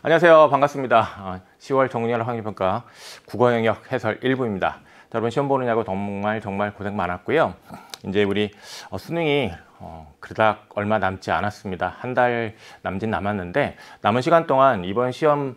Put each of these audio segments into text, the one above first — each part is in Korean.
안녕하세요. 반갑습니다. 10월 정리할 확률평가 국어 영역 해설 1부입니다. 여러분 시험 보느냐고 정말 고생 많았고요. 이제 우리 수능이 그닥 얼마 남지 않았습니다. 한 달 남짓 남았는데 남은 시간 동안 이번 시험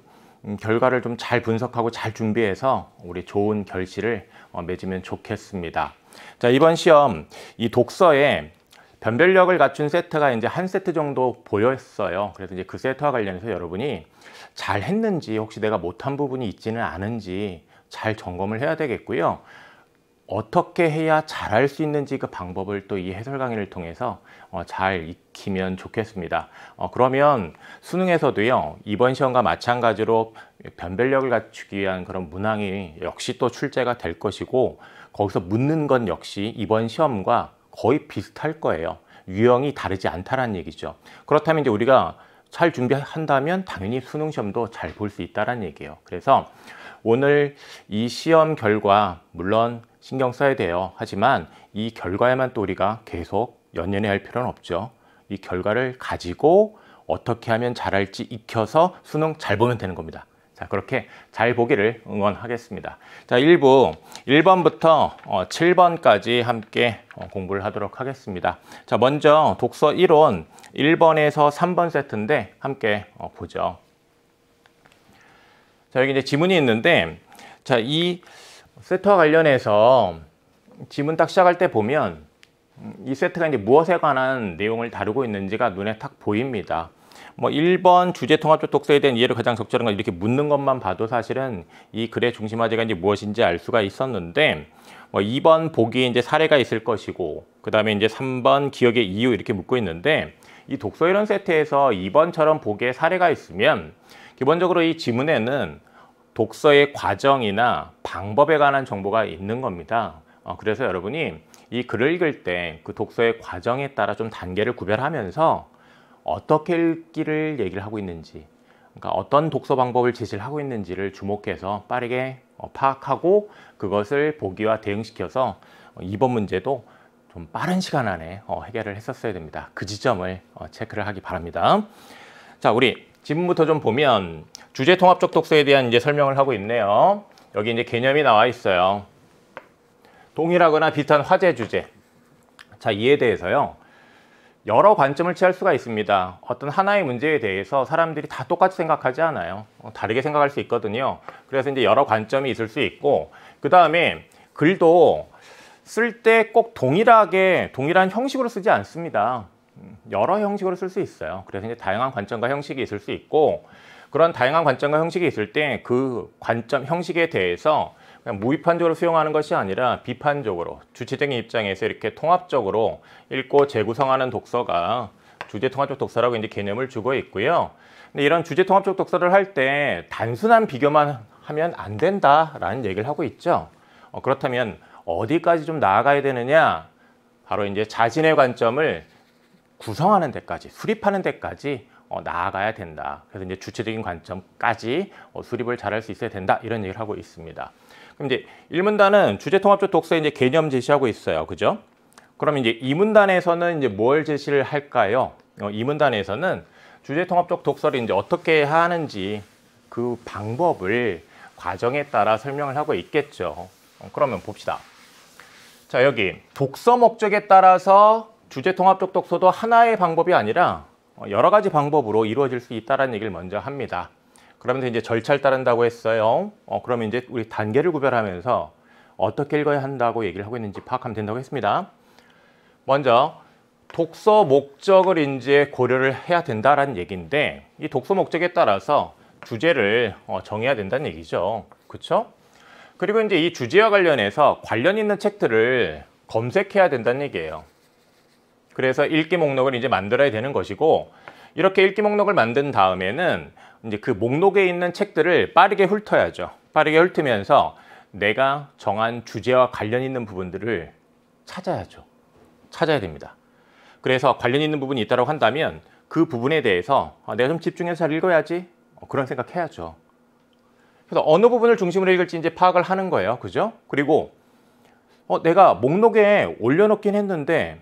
결과를 좀 잘 분석하고 잘 준비해서 우리 좋은 결실을 맺으면 좋겠습니다. 자, 이번 시험 이 독서에 변별력을 갖춘 세트가 이제 한 세트 정도 보였어요. 그래서 이제 그 세트와 관련해서 여러분이 잘 했는지, 혹시 내가 못한 부분이 있지는 않은지 잘 점검을 해야 되겠고요. 어떻게 해야 잘할 수 있는지 그 방법을 또 이 해설 강의를 통해서 잘 익히면 좋겠습니다. 그러면 수능에서도요, 이번 시험과 마찬가지로 변별력을 갖추기 위한 그런 문항이 역시 또 출제가 될 것이고, 거기서 묻는 건 역시 이번 시험과 거의 비슷할 거예요. 유형이 다르지 않다는 얘기죠. 그렇다면 이제 우리가 잘 준비한다면 당연히 수능 시험도 잘 볼 수 있다는 얘기예요. 그래서 오늘 이 시험 결과 물론 신경 써야 돼요. 하지만 이 결과에만 또 우리가 계속 연연해 할 필요는 없죠. 이 결과를 가지고 어떻게 하면 잘할지 익혀서 수능 잘 보면 되는 겁니다. 자, 그렇게 잘 보기를 응원하겠습니다. 자, 1부 1번부터 7번까지 함께 공부를 하도록 하겠습니다. 자, 먼저 독서 1원 1번에서 3번 세트인데 함께 보죠. 자, 여기 이제 지문이 있는데, 자, 이 세트와 관련해서 지문 딱 시작할 때 보면 이 세트가 이제 무엇에 관한 내용을 다루고 있는지가 눈에 탁 보입니다. 뭐 1번 주제 통합적 독서에 대한 이해를 가장 적절한 건 이렇게 묻는 것만 봐도 사실은 이 글의 중심 화제가 이제 무엇인지 알 수가 있었는데, 뭐 2번 보기에 이제 사례가 있을 것이고, 그 다음에 이제 3번 기억의 이유 이렇게 묻고 있는데, 이 독서 이론 세트에서 2번처럼 보기에 사례가 있으면 기본적으로 이 지문에는 독서의 과정이나 방법에 관한 정보가 있는 겁니다. 그래서 여러분이 이 글을 읽을 때 그 독서의 과정에 따라 좀 단계를 구별하면서 어떻게 읽기를 얘기를 하고 있는지, 그러니까 어떤 독서 방법을 제시를 하고 있는지를 주목해서 빠르게 파악하고 그것을 보기와 대응시켜서 이번 문제도 좀 빠른 시간 안에 해결을 했었어야 됩니다. 그 지점을 체크를 하기 바랍니다. 자, 우리 지문부터 좀 보면 주제 통합적 독서에 대한 이제 설명을 하고 있네요. 여기 이제 개념이 나와 있어요. 동일하거나 비슷한 화제 주제. 자, 이에 대해서요, 여러 관점을 취할 수가 있습니다. 어떤 하나의 문제에 대해서 사람들이 다 똑같이 생각하지 않아요. 다르게 생각할 수 있거든요. 그래서 이제 여러 관점이 있을 수 있고, 그 다음에 글도 쓸 때 꼭 동일한 형식으로 쓰지 않습니다. 여러 형식으로 쓸 수 있어요. 그래서 이제 다양한 관점과 형식이 있을 수 있고, 그런 다양한 관점과 형식이 있을 때 그 관점, 형식에 대해서 그냥 무비판적으로 수용하는 것이 아니라 비판적으로 주체적인 입장에서 이렇게 통합적으로 읽고 재구성하는 독서가 주제 통합적 독서라고 이제 개념을 주고 있고요. 근데 이런 주제 통합적 독서를 할 때 단순한 비교만 하면 안 된다라는 얘기를 하고 있죠. 그렇다면 어디까지 좀 나아가야 되느냐? 바로 이제 자신의 관점을 구성하는 데까지, 수립하는 데까지 나아가야 된다. 그래서 이제 주체적인 관점까지 수립을 잘할 수 있어야 된다. 이런 얘기를 하고 있습니다. 그럼 이제 1문단은 주제 통합적 독서의 이제 개념 제시하고 있어요. 그죠? 그럼 이제 2문단에서는 이제 뭘 제시를 할까요? 2문단에서는 주제 통합적 독서를 이제 어떻게 하는지 그 방법을 과정에 따라 설명을 하고 있겠죠. 그러면 봅시다. 자, 여기 독서 목적에 따라서 주제 통합적 독서도 하나의 방법이 아니라 여러 가지 방법으로 이루어질 수 있다는 얘기를 먼저 합니다. 그러면서 이제 절차를 따른다고 했어요. 그러면 이제 우리 단계를 구별하면서 어떻게 읽어야 한다고 얘기를 하고 있는지 파악하면 된다고 했습니다. 먼저 독서 목적을 이제 고려를 해야 된다라는 얘기인데, 이 독서 목적에 따라서 주제를 정해야 된다는 얘기죠. 그렇죠? 그리고 이제 이 주제와 관련해서 관련 있는 책들을 검색해야 된다는 얘기예요. 그래서 읽기 목록을 이제 만들어야 되는 것이고, 이렇게 읽기 목록을 만든 다음에는 이제 그 목록에 있는 책들을 빠르게 훑어야죠. 빠르게 훑으면서 내가 정한 주제와 관련 있는 부분들을 찾아야죠. 찾아야 됩니다. 그래서 관련 있는 부분이 있다고 한다면 그 부분에 대해서 내가 좀 집중해서 잘 읽어야지, 그런 생각해야죠. 그래서 어느 부분을 중심으로 읽을지 이제 파악을 하는 거예요. 그죠? 그리고 내가 목록에 올려놓긴 했는데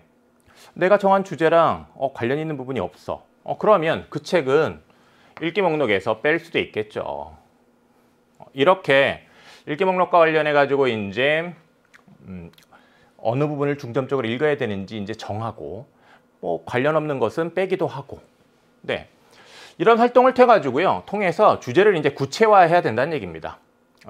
내가 정한 주제랑 관련 있는 부분이 없어. 그러면 그 책은 읽기 목록에서 뺄 수도 있겠죠. 이렇게 읽기 목록과 관련해 가지고 이제 어느 부분을 중점적으로 읽어야 되는지 이제 정하고 뭐 관련 없는 것은 빼기도 하고, 네, 이런 활동을 통해서 주제를 이제 구체화해야 된다는 얘기입니다.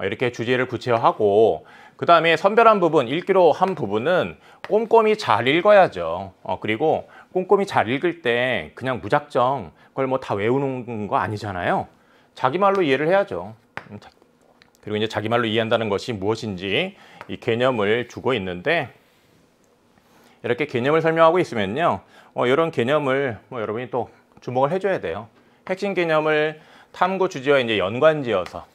이렇게 주제를 구체화하고 그 다음에 선별한 부분, 읽기로 한 부분은 꼼꼼히 잘 읽어야죠. 그리고 꼼꼼히 잘 읽을 때 그냥 무작정 그걸 뭐 다 외우는 거 아니잖아요. 자기 말로 이해를 해야죠. 그리고 이제 자기 말로 이해한다는 것이 무엇인지 이 개념을 주고 있는데, 이렇게 개념을 설명하고 있으면요, 이런 개념을 여러분이 또 주목을 해줘야 돼요. 핵심 개념을 탐구 주제와 이제 연관지어서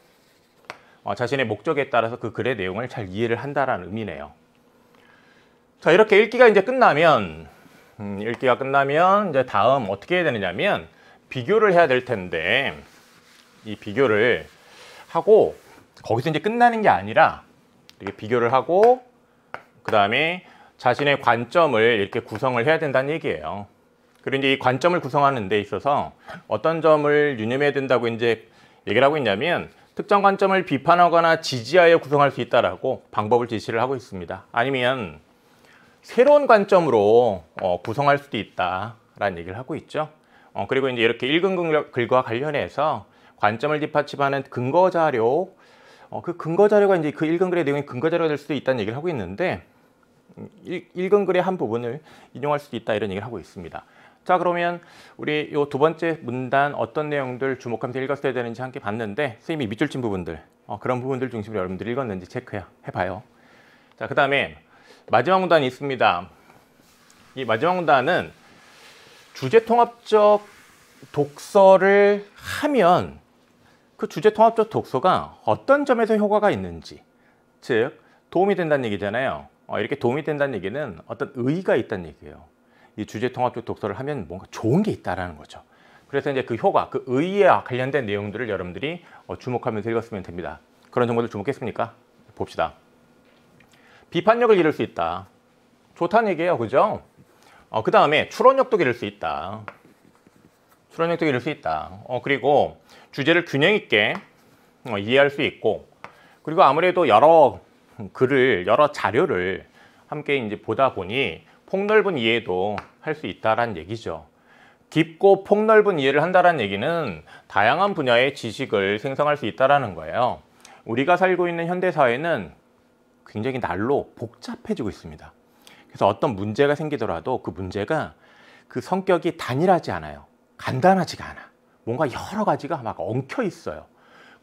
자신의 목적에 따라서 그 글의 내용을 잘 이해를 한다라는 의미네요. 자, 이렇게 읽기가 이제 끝나면 이제 다음 어떻게 해야 되느냐면 비교를 해야 될 텐데, 이 비교를 하고 거기서 이제 끝나는 게 아니라 이렇게 비교를 하고 그 다음에 자신의 관점을 이렇게 구성을 해야 된다는 얘기예요. 그리고 이제 이 관점을 구성하는 데 있어서 어떤 점을 유념해야 된다고 이제 얘기를 하고 있냐면, 특정 관점을 비판하거나 지지하여 구성할 수 있다라고 방법을 제시를 하고 있습니다. 아니면 새로운 관점으로 구성할 수도 있다라는 얘기를 하고 있죠. 그리고 이제 이렇게 읽은 글과 관련해서 관점을 뒷받침하는 근거 자료, 그 근거 자료가 이제 그 읽은 글의 내용이 근거 자료가 될 수도 있다는 얘기를 하고 있는데, 읽은 글의 한 부분을 인용할 수도 있다 이런 얘기를 하고 있습니다. 자, 그러면 우리 요 두 번째 문단 어떤 내용들 주목하면서 읽었어야 되는지 함께 봤는데, 선생님이 밑줄 친 부분들, 그런 부분들 중심으로 여러분들이 읽었는지 체크해봐요. 자, 그 다음에 마지막 문단이 있습니다. 이 마지막 문단은 주제통합적 독서를 하면 그 주제통합적 독서가 어떤 점에서 효과가 있는지, 즉 도움이 된다는 얘기잖아요. 이렇게 도움이 된다는 얘기는 어떤 의의가 있다는 얘기예요. 이 주제통합적 독서를 하면 뭔가 좋은 게 있다라는 거죠. 그래서 이제 그 효과, 그 의의에 관련된 내용들을 여러분들이 주목하면서 읽었으면 됩니다. 그런 정보들 주목했습니까? 봅시다. 비판력을 기를 수 있다. 좋다는 얘기예요, 그죠? 그 다음에 추론력도 기를 수 있다. 추론력도 기를 수 있다. 그리고 주제를 균형 있게 이해할 수 있고, 그리고 아무래도 여러 자료를 함께 이제 보다 보니 폭넓은 이해도 할 수 있다라는 얘기죠. 깊고 폭넓은 이해를 한다는 얘기는 다양한 분야의 지식을 생성할 수 있다는 거예요. 우리가 살고 있는 현대사회는 굉장히 날로 복잡해지고 있습니다. 그래서 어떤 문제가 생기더라도 그 문제가 그 성격이 단일하지 않아요. 간단하지가 않아. 뭔가 여러 가지가 막 엉켜 있어요.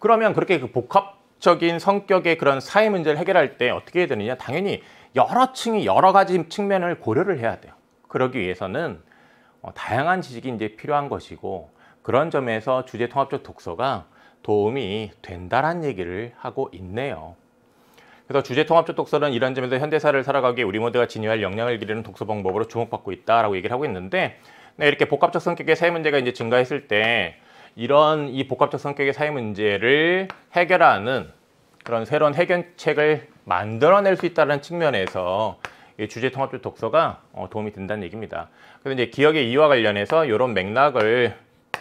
그러면 그렇게 그 복합적인 성격의 그런 사회 문제를 해결할 때 어떻게 해야 되느냐? 당연히 여러 가지 측면을 고려를 해야 돼요. 그러기 위해서는 다양한 지식이 이제 필요한 것이고, 그런 점에서 주제통합적 독서가 도움이 된다는 얘기를 하고 있네요. 그래서 주제통합적 독서는 이런 점에서 현대사를 살아가기에 우리 모두가 지니할 역량을 기르는 독서 방법으로 주목받고 있다라고 얘기를 하고 있는데, 이렇게 복합적 성격의 사회 문제가 이제 증가했을 때 이런 이 복합적 성격의 사회 문제를 해결하는 그런 새로운 해결책을 만들어낼 수 있다는 측면에서 이 주제통합적 독서가 도움이 된다는 얘기입니다. 그래서 이제 기억의 이와 관련해서 이런 맥락을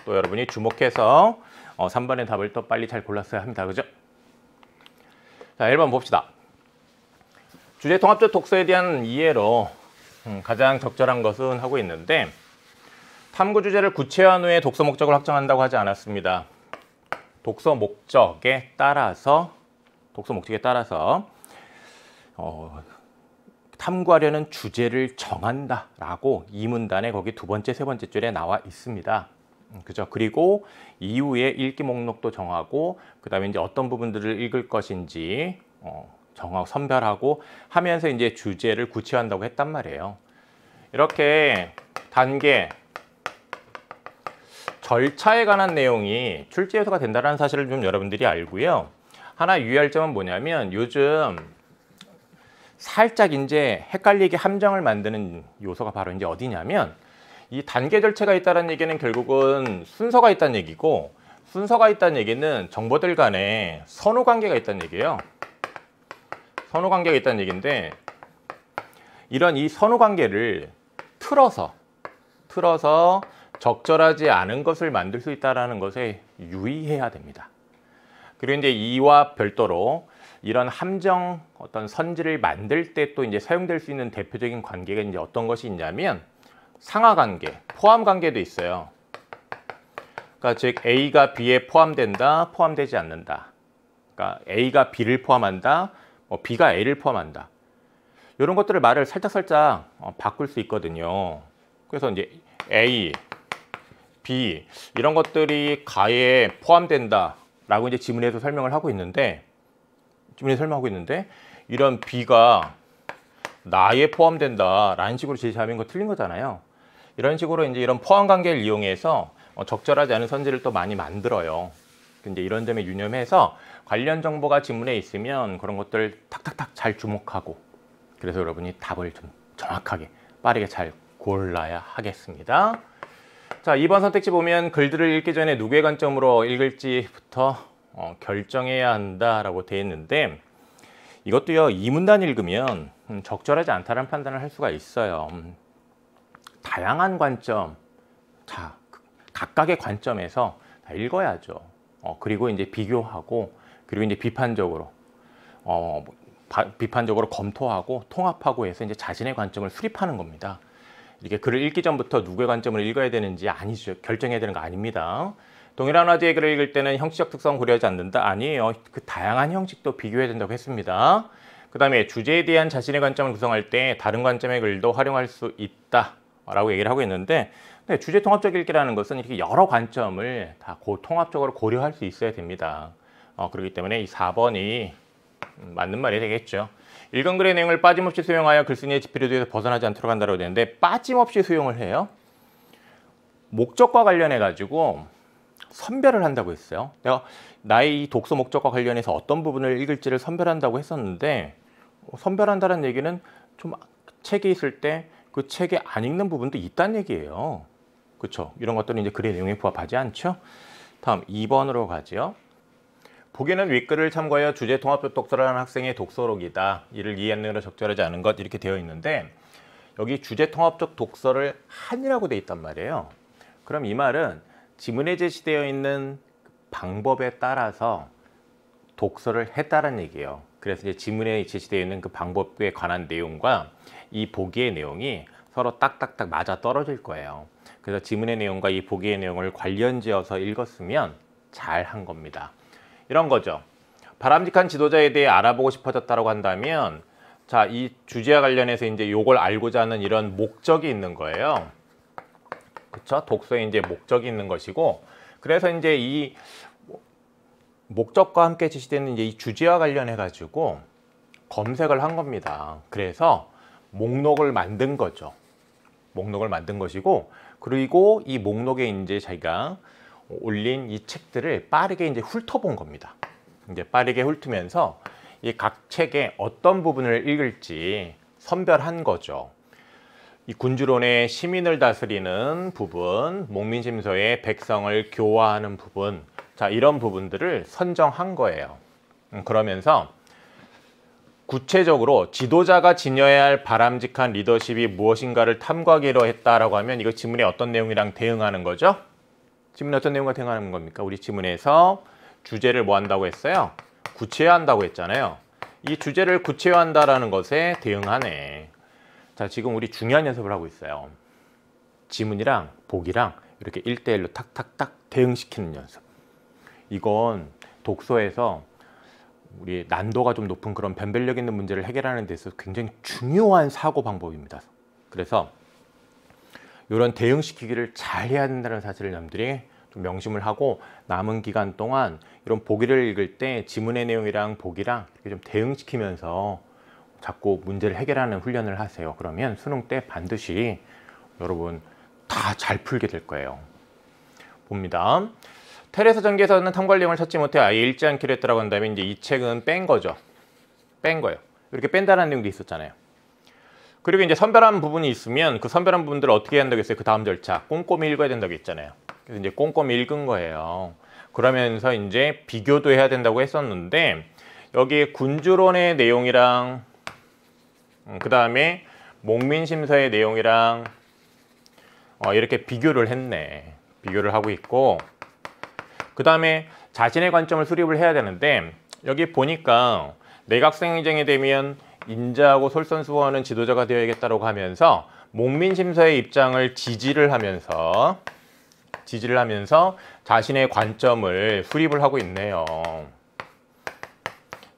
또 여러분이 주목해서 3번의 답을 또 빨리 잘 골랐어야 합니다. 그죠? 자, 1번 봅시다. 주제통합적 독서에 대한 이해로 가장 적절한 것은 하고 있는데, 탐구 주제를 구체화한 후에 독서 목적을 확정한다고 하지 않았습니다. 독서 목적에 따라서 탐구하려는 주제를 정한다라고 이 문단에 거기 두 번째, 세 번째 줄에 나와 있습니다. 그죠? 그리고 이후에 읽기 목록도 정하고, 그 다음에 이제 어떤 부분들을 읽을 것인지 정하고 선별하고 하면서 이제 주제를 구체화한다고 했단 말이에요. 이렇게 단계, 절차에 관한 내용이 출제 요소가 된다는 사실을 좀 여러분들이 알고요. 하나 유의할 점은 뭐냐면, 요즘 살짝 이제 헷갈리게 함정을 만드는 요소가 바로 이제 어디냐면, 이 단계 절차가 있다는 얘기는 결국은 순서가 있다는 얘기고, 순서가 있다는 얘기는 정보들 간에 선후 관계가 있다는 얘기예요. 선후 관계가 있다는 얘기인데, 이런 이 선후 관계를 틀어서 적절하지 않은 것을 만들 수 있다는 것에 유의해야 됩니다. 그리고 이제 이와 별도로 이런 함정 어떤 선지를 만들 때 또 이제 사용될 수 있는 대표적인 관계가 이제 어떤 것이 있냐면 상하 관계, 포함 관계도 있어요. 그러니까 즉 A가 B에 포함된다, 포함되지 않는다. 그러니까 A가 B를 포함한다, B가 A를 포함한다. 이런 것들을 말을 살짝살짝 바꿀 수 있거든요. 그래서 이제 A, B 이런 것들이 가에 포함된다라고 이제 지문에서 설명을 하고 있는데, 이런 B가 나에 포함된다라는 식으로 제시하는 거 틀린 거잖아요. 이런 식으로 이제 이런 포함 관계를 이용해서 적절하지 않은 선지를 또 많이 만들어요. 근데 이런 점에 유념해서 관련 정보가 지문에 있으면 그런 것들 탁탁탁 잘 주목하고, 그래서 여러분이 답을 좀 정확하게 빠르게 잘 골라야 하겠습니다. 자, 2번 선택지 보면 글들을 읽기 전에 누구의 관점으로 읽을지부터 결정해야 한다라고 되어 있는데, 이것도요, 이 문단 읽으면 적절하지 않다는 판단을 할 수가 있어요. 다양한 관점, 자, 각각의 관점에서 다 읽어야죠. 그리고 이제 비교하고, 그리고 이제 비판적으로 검토하고 통합하고 해서 이제 자신의 관점을 수립하는 겁니다. 이렇게 글을 읽기 전부터 누구의 관점을 읽어야 되는지 아니죠. 결정해야 되는 거 아닙니다. 동일한 화제의 글을 읽을 때는 형식적 특성 고려하지 않는다? 아니에요. 그 다양한 형식도 비교해야 된다고 했습니다. 그 다음에 주제에 대한 자신의 관점을 구성할 때 다른 관점의 글도 활용할 수 있다 라고 얘기를 하고 있는데, 네, 주제 통합적 읽기라는 것은 이렇게 여러 관점을 다 통합적으로 고려할 수 있어야 됩니다. 그렇기 때문에 이 4번이 맞는 말이 되겠죠. 읽은 글의 내용을 빠짐없이 수용하여 글쓴이의 지필의도에서 벗어나지 않도록 한다고 되는데, 빠짐없이 수용을 해요. 목적과 관련해 가지고 선별을 한다고 했어요. 내가 나의 이 독서 목적과 관련해서 어떤 부분을 읽을지를 선별한다고 했었는데, 선별한다는 얘기는 좀 책이 있을 때 그 책에 안 읽는 부분도 있다는 얘기예요. 그렇죠? 이런 것들은 이제 글의 내용에 부합하지 않죠. 다음 2번으로 가죠. 보기는 윗글을 참고하여 주제 통합적 독서를 하는 학생의 독서록이다. 이를 이해하는 것으로 적절하지 않은 것, 이렇게 되어 있는데, 여기 주제 통합적 독서를 한이라고 되어 있단 말이에요. 그럼 이 말은 지문에 제시되어 있는 방법에 따라서 독서를 했다는 얘기예요. 그래서 이제 지문에 제시되어 있는 그 방법에 관한 내용과 이 보기의 내용이 서로 딱딱딱 맞아 떨어질 거예요. 그래서 지문의 내용과 이 보기의 내용을 관련지어서 읽었으면 잘 한 겁니다. 이런 거죠. 바람직한 지도자에 대해 알아보고 싶어졌다고 한다면, 자, 이 주제와 관련해서 이제 요걸 알고자 하는 이런 목적이 있는 거예요. 그렇죠? 독서에 이제 목적이 있는 것이고, 그래서 이제 이 목적과 함께 제시되는 이제 이 주제와 관련해 가지고 검색을 한 겁니다. 그래서 목록을 만든 거죠. 목록을 만든 것이고, 그리고 이 목록에 이제 자기가 올린 이 책들을 빠르게 이제 훑어본 겁니다. 이제 빠르게 훑으면서 이 각 책의 어떤 부분을 읽을지 선별한 거죠. 이 군주론의 시민을 다스리는 부분, 목민심서의 백성을 교화하는 부분, 자, 이런 부분들을 선정한 거예요. 그러면서 구체적으로 지도자가 지녀야 할 바람직한 리더십이 무엇인가를 탐구하기로 했다라고 하면, 이거 지문에 어떤 내용이랑 대응하는 거죠? 지문에 어떤 내용과 대응하는 겁니까? 우리 지문에서 주제를 뭐 한다고 했어요? 구체화한다고 했잖아요. 이 주제를 구체화한다라는 것에 대응하네. 자, 지금 우리 중요한 연습을 하고 있어요. 지문이랑 보기랑 이렇게 1대1로 탁탁탁 대응시키는 연습. 이건 독서에서 우리 난도가 좀 높은 그런 변별력 있는 문제를 해결하는 데 있어서 굉장히 중요한 사고 방법입니다. 그래서 이런 대응시키기를 잘 해야 된다는 사실을 여러분들이 좀 명심을 하고, 남은 기간 동안 이런 보기를 읽을 때 지문의 내용이랑 보기랑 이렇게 좀 대응시키면서 자꾸 문제를 해결하는 훈련을 하세요. 그러면 수능 때 반드시 여러분 다 잘 풀게 될 거예요. 봅니다. 테레사 전기에서는 탐구할 내용을 찾지 못해 아예 읽지 않기로 했다고 한다면, 이제 이 책은 뺀 거죠. 뺀 거예요. 이렇게 뺀다는 내용도 있었잖아요. 그리고 이제 선별한 부분이 있으면 그 선별한 부분들을 어떻게 한다고 했어요? 그 다음 절차 꼼꼼히 읽어야 된다고 했잖아요. 그래서 이제 꼼꼼히 읽은 거예요. 그러면서 이제 비교도 해야 된다고 했었는데, 여기 군주론의 내용이랑 그 다음에 목민심서의 내용이랑 이렇게 비교를 했네. 비교를 하고 있고, 그 다음에 자신의 관점을 수립을 해야 되는데, 여기 보니까 내각생정이 되면 인자하고 솔선수범하는 지도자가 되어야겠다고 하면서 목민심서의 입장을 지지를 하면서 자신의 관점을 수립을 하고 있네요.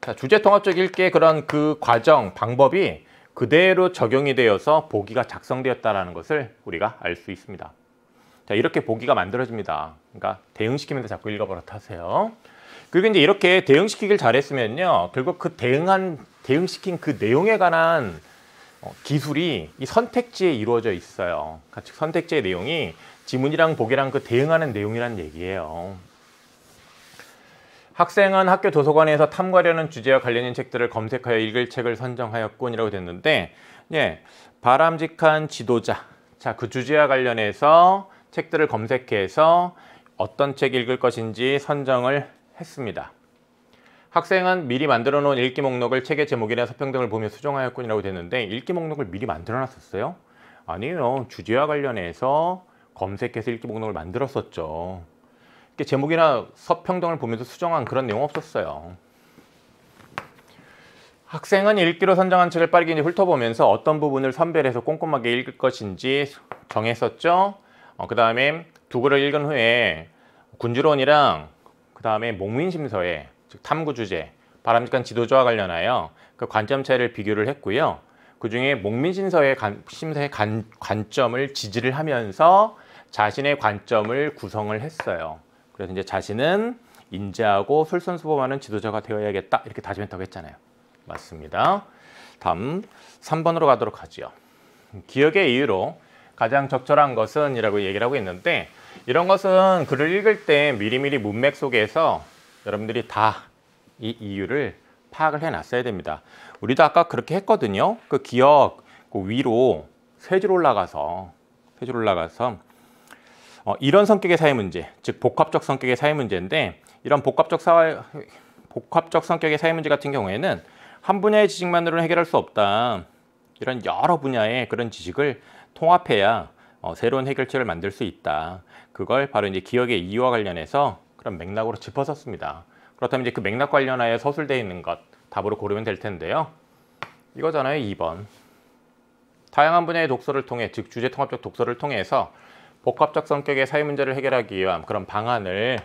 자, 주제통합적 읽기의 그런 그 과정, 방법이 그대로 적용이 되어서 보기가 작성되었다는 것을 우리가 알 수 있습니다. 자, 이렇게 보기가 만들어집니다. 그러니까 대응시키면서 자꾸 읽어버릇 하세요. 그리고 이제 이렇게 대응시키길 잘했으면요, 결국 그 대응시킨 그 내용에 관한 기술이 이 선택지에 이루어져 있어요. 즉 선택지의 내용이 지문이랑 보기랑 그 대응하는 내용이란 얘기예요. 학생은 학교 도서관에서 탐구하려는 주제와 관련된 책들을 검색하여 읽을 책을 선정하였군이라고 됐는데, 예, 바람직한 지도자. 자, 그 주제와 관련해서 책들을 검색해서 어떤 책 읽을 것인지 선정을 했습니다. 학생은 미리 만들어 놓은 읽기 목록을 책의 제목이나 서평 등을 보며 수정하였군이라고 됐는데, 읽기 목록을 미리 만들어 놨었어요? 아니에요. 주제와 관련해서 검색해서 읽기 목록을 만들었었죠. 제목이나 서평 등을 보면서 수정한 그런 내용 없었어요. 학생은 읽기로 선정한 책을 빠르게 훑어보면서 어떤 부분을 선별해서 꼼꼼하게 읽을 것인지 정했었죠. 그 다음에 두 글을 읽은 후에 군주론이랑 그 다음에 목민심서의 즉 탐구 주제, 바람직한 지도자와 관련하여 그 관점 차이를 비교를 했고요. 그 중에 목민심서의 관점을 지지를 하면서 자신의 관점을 구성을 했어요. 그래서 이제 자신은 인자하고 솔선수범하는 지도자가 되어야겠다 이렇게 다짐했다고 했잖아요. 맞습니다. 다음 3번으로 가도록 하죠. 기억의 이유로 가장 적절한 것은 이라고 얘기를 하고 있는데, 이런 것은 글을 읽을 때 미리미리 문맥 속에서 여러분들이 다 이 이유를 파악을 해놨어야 됩니다. 우리도 아까 그렇게 했거든요. 그 기억 그 위로 세 줄 올라가서 이런 성격의 사회 문제, 즉 복합적 성격의 사회 문제인데, 이런 복합적 성격의 사회 문제 같은 경우에는 한 분야의 지식만으로는 해결할 수 없다. 이런 여러 분야의 그런 지식을 통합해야 새로운 해결책을 만들 수 있다. 그걸 바로 이제 기억의 이유와 관련해서 그런 맥락으로 짚어섰습니다. 그렇다면 이제 그 맥락 관련하여 서술되어 있는 것 답으로 고르면 될 텐데요. 이거잖아요. 2번. 다양한 분야의 독서를 통해, 즉 주제 통합적 독서를 통해서 복합적 성격의 사회 문제를 해결하기 위한 그런 방안을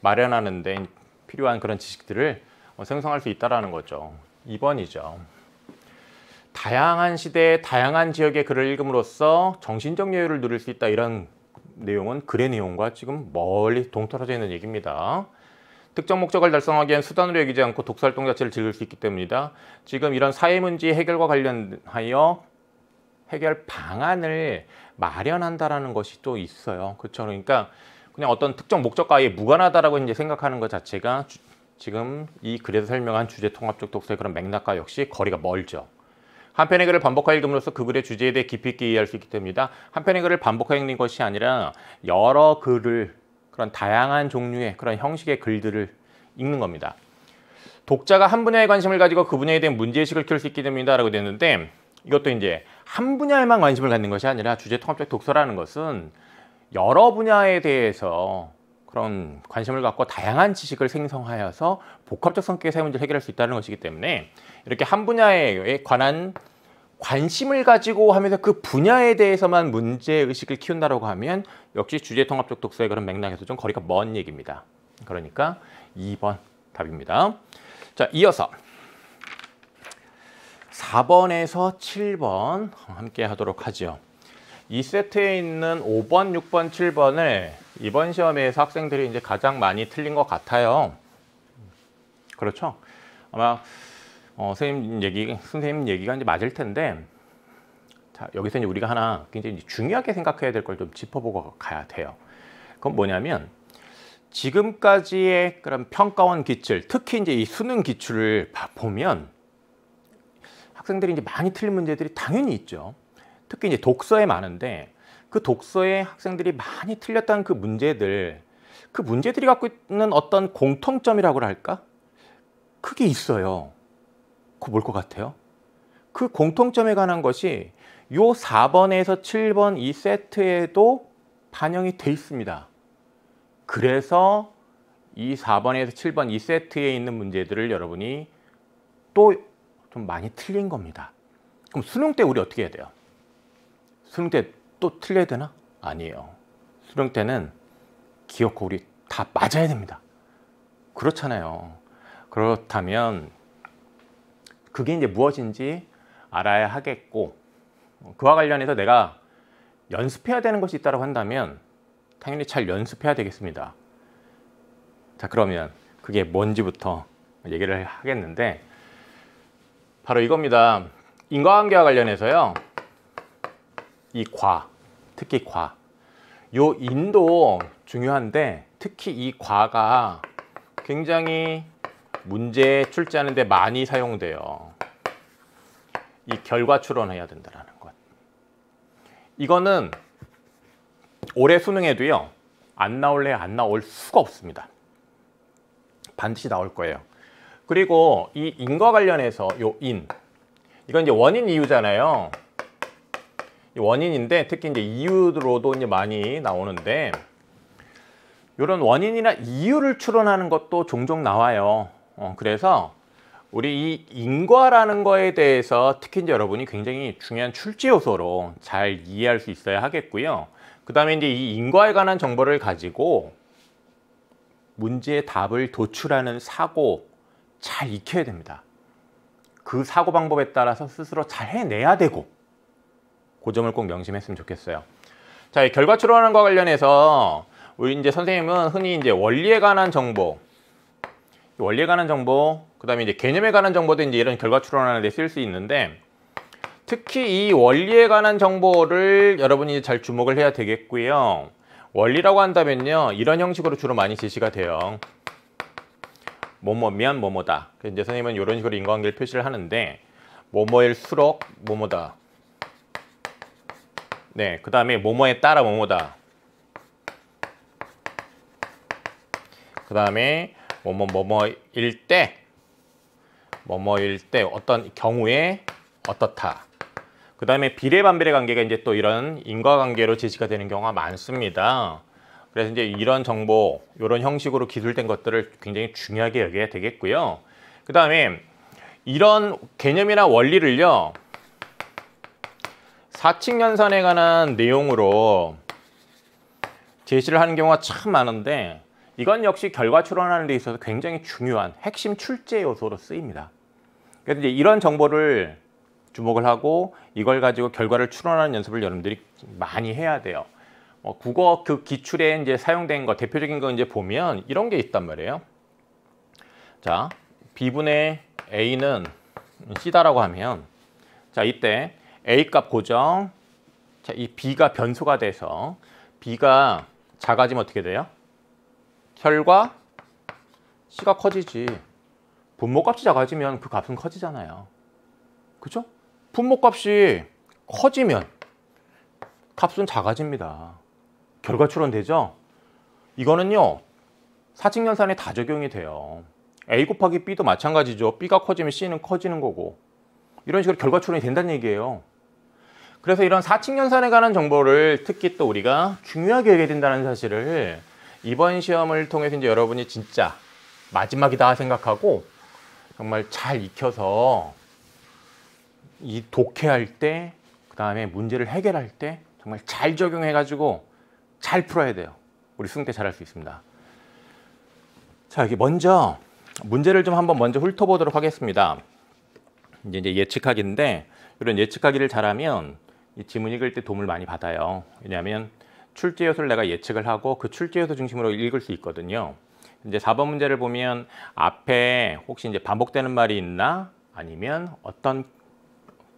마련하는 데 필요한 그런 지식들을 생성할 수 있다는 거죠. 2번이죠. 다양한 시대에 다양한 지역의 글을 읽음으로써 정신적 여유를 누릴 수 있다. 이런 내용은 글의 내용과 지금 멀리 동떨어져 있는 얘기입니다. 특정 목적을 달성하기 위한 수단으로 여기지 않고 독서활동 자체를 즐길 수 있기 때문이다. 지금 이런 사회 문제 해결과 관련하여 해결 방안을 마련한다라는 것이 또 있어요. 그렇죠? 그러니까 그냥 어떤 특정 목적과에 무관하다라고 이제 생각하는 것 자체가 지금 이 글에서 설명한 주제 통합적 독서의 그런 맥락과 역시 거리가 멀죠. 한 편의 글을 반복하여 읽음으로써 그 글의 주제에 대해 깊이 있게 이해할 수 있기 때문이다. 한 편의 글을 반복하여 읽는 것이 아니라 여러 글을, 그런 다양한 종류의 그런 형식의 글들을 읽는 겁니다. 독자가 한 분야에 관심을 가지고 그 분야에 대한 문제의식을 키울 수 있게 됩니다. 라고 되는데, 이것도 이제 한 분야에만 관심을 갖는 것이 아니라 주제 통합적 독서라는 것은 여러 분야에 대해서 그런 관심을 갖고 다양한 지식을 생성하여서 복합적 성격의 사회 문제를 해결할 수 있다는 것이기 때문에, 이렇게 한 분야에 관한 관심을 가지고 하면서 그 분야에 대해서만 문제의식을 키운다고 하면 역시 주제 통합적 독서의 그런 맥락에서 좀 거리가 먼 얘기입니다. 그러니까 2번 답입니다. 자, 이어서 4번에서 7번 함께 하도록 하죠. 이 세트에 있는 5번, 6번, 7번을 이번 시험에서 학생들이 이제 가장 많이 틀린 것 같아요. 그렇죠? 아마 선생님 얘기가 이제 맞을 텐데, 자, 여기서 이제 우리가 하나 굉장히 중요하게 생각해야 될 걸 좀 짚어보고 가야 돼요. 그건 뭐냐면, 지금까지의 그런 평가원 기출, 특히 이제 이 수능 기출을 보면 학생들이 이제 많이 틀린 문제들이 당연히 있죠. 특히 이제 독서에 많은데, 그 독서에 학생들이 많이 틀렸다는 그 문제들이 갖고 있는 어떤 공통점이라고 할까? 그게 있어요. 그거 뭘 것 같아요? 그 공통점에 관한 것이 요 4번에서 7번 이 세트에도 반영이 돼 있습니다. 그래서 이 4번에서 7번 이 세트에 있는 문제들을 여러분이 또 좀 많이 틀린 겁니다. 그럼 수능 때 우리 어떻게 해야 돼요? 수능 때 또 틀려야 되나? 아니에요. 수능 때는 기억고 우리 다 맞아야 됩니다. 그렇잖아요. 그렇다면 그게 이제 무엇인지 알아야 하겠고, 그와 관련해서 내가 연습해야 되는 것이 있다고 한다면 당연히 잘 연습해야 되겠습니다. 자, 그러면 그게 뭔지부터 얘기를 하겠는데, 바로 이겁니다. 인과관계와 관련해서요, 이 과, 특히 과, 요 인도 중요한데 특히 이 과가 굉장히 문제 출제하는 데 많이 사용돼요. 이 결과 추론해야 된다는 것. 이거는 올해 수능에도요, 안 나올래 안 나올 수가 없습니다. 반드시 나올 거예요. 그리고 이 인과 관련해서 요 인, 이건 이제 원인 이유잖아요. 원인인데 특히 이제 이유로도 이제 많이 나오는데, 이런 원인이나 이유를 추론하는 것도 종종 나와요. 그래서 우리 이 인과라는 거에 대해서 특히 이제 여러분이 굉장히 중요한 출제 요소로 잘 이해할 수 있어야 하겠고요. 그 다음에 이제 이 인과에 관한 정보를 가지고 문제의 답을 도출하는 사고 잘 익혀야 됩니다. 그 사고 방법에 따라서 스스로 잘 해내야 되고, 그 점을 꼭 명심했으면 좋겠어요. 자, 이 결과 추론하는 것과 관련해서 우리 이제 선생님은 흔히 이제 원리에 관한 정보, 그 다음에 이제 개념에 관한 정보도 이제 이런 결과 추론하는 데 쓸 수 있는데, 특히 이 원리에 관한 정보를 여러분이 잘 주목을 해야 되겠고요. 원리라고 한다면요, 이런 형식으로 주로 많이 제시가 돼요. 뭐뭐면 뭐뭐다. 그래서 이제 선생님은 이런 식으로 인과관계를 표시를 하는데, 뭐뭐일수록 뭐뭐다. 네, 그 다음에 뭐뭐에 따라 뭐뭐다. 그 다음에 뭐뭐일 때 어떤 경우에 어떻다. 그 다음에 비례반비례 관계가 이제 또 이런 인과관계로 제시가 되는 경우가 많습니다. 그래서 이제 이런 정보, 이런 형식으로 기술된 것들을 굉장히 중요하게 여겨야 되겠고요. 그 다음에 이런 개념이나 원리를요, 사칙연산에 관한 내용으로 제시를 하는 경우가 참 많은데, 이건 역시 결과 추론하는 데 있어서 굉장히 중요한 핵심 출제 요소로 쓰입니다. 그래서 이제 이런 정보를 주목을 하고 이걸 가지고 결과를 추론하는 연습을 여러분들이 많이 해야 돼요. 국어 그 기출에 이제 사용된 거, 대표적인 거 이제 보면 이런 게 있단 말이에요. 자, B분의 A는 C다라고 하면, 자, 이때 A 값 고정, 자, 이 B가 변수가 돼서 B가 작아지면 어떻게 돼요? 혈과 C가 커지지. 분모값이 작아지면 그 값은 커지잖아요. 그죠? 분모값이 커지면 값은 작아집니다. 결과 추론되죠? 이거는요, 사칙연산에 다 적용이 돼요. A 곱하기 B도 마찬가지죠. B가 커지면 C는 커지는 거고, 이런 식으로 결과 추론이 된다는 얘기예요. 그래서 이런 사칙연산에 관한 정보를 특히 또 우리가 중요하게 여겨야 된다는 사실을 이번 시험을 통해서 이제 여러분이 진짜 마지막이다 생각하고 정말 잘 익혀서 이 독해할 때, 그 다음에 문제를 해결할 때 정말 잘 적용해가지고 잘 풀어야 돼요. 우리 수능 때 잘할 수 있습니다. 자, 여기 먼저 문제를 좀 한번 먼저 훑어보도록 하겠습니다. 이제 예측하기인데, 이런 예측하기를 잘하면 이 지문 읽을 때 도움을 많이 받아요. 왜냐하면 출제 요소를 내가 예측을 하고 그 출제 요소 중심으로 읽을 수 있거든요. 이제 4번 문제를 보면 앞에 혹시 이제 반복되는 말이 있나, 아니면 어떤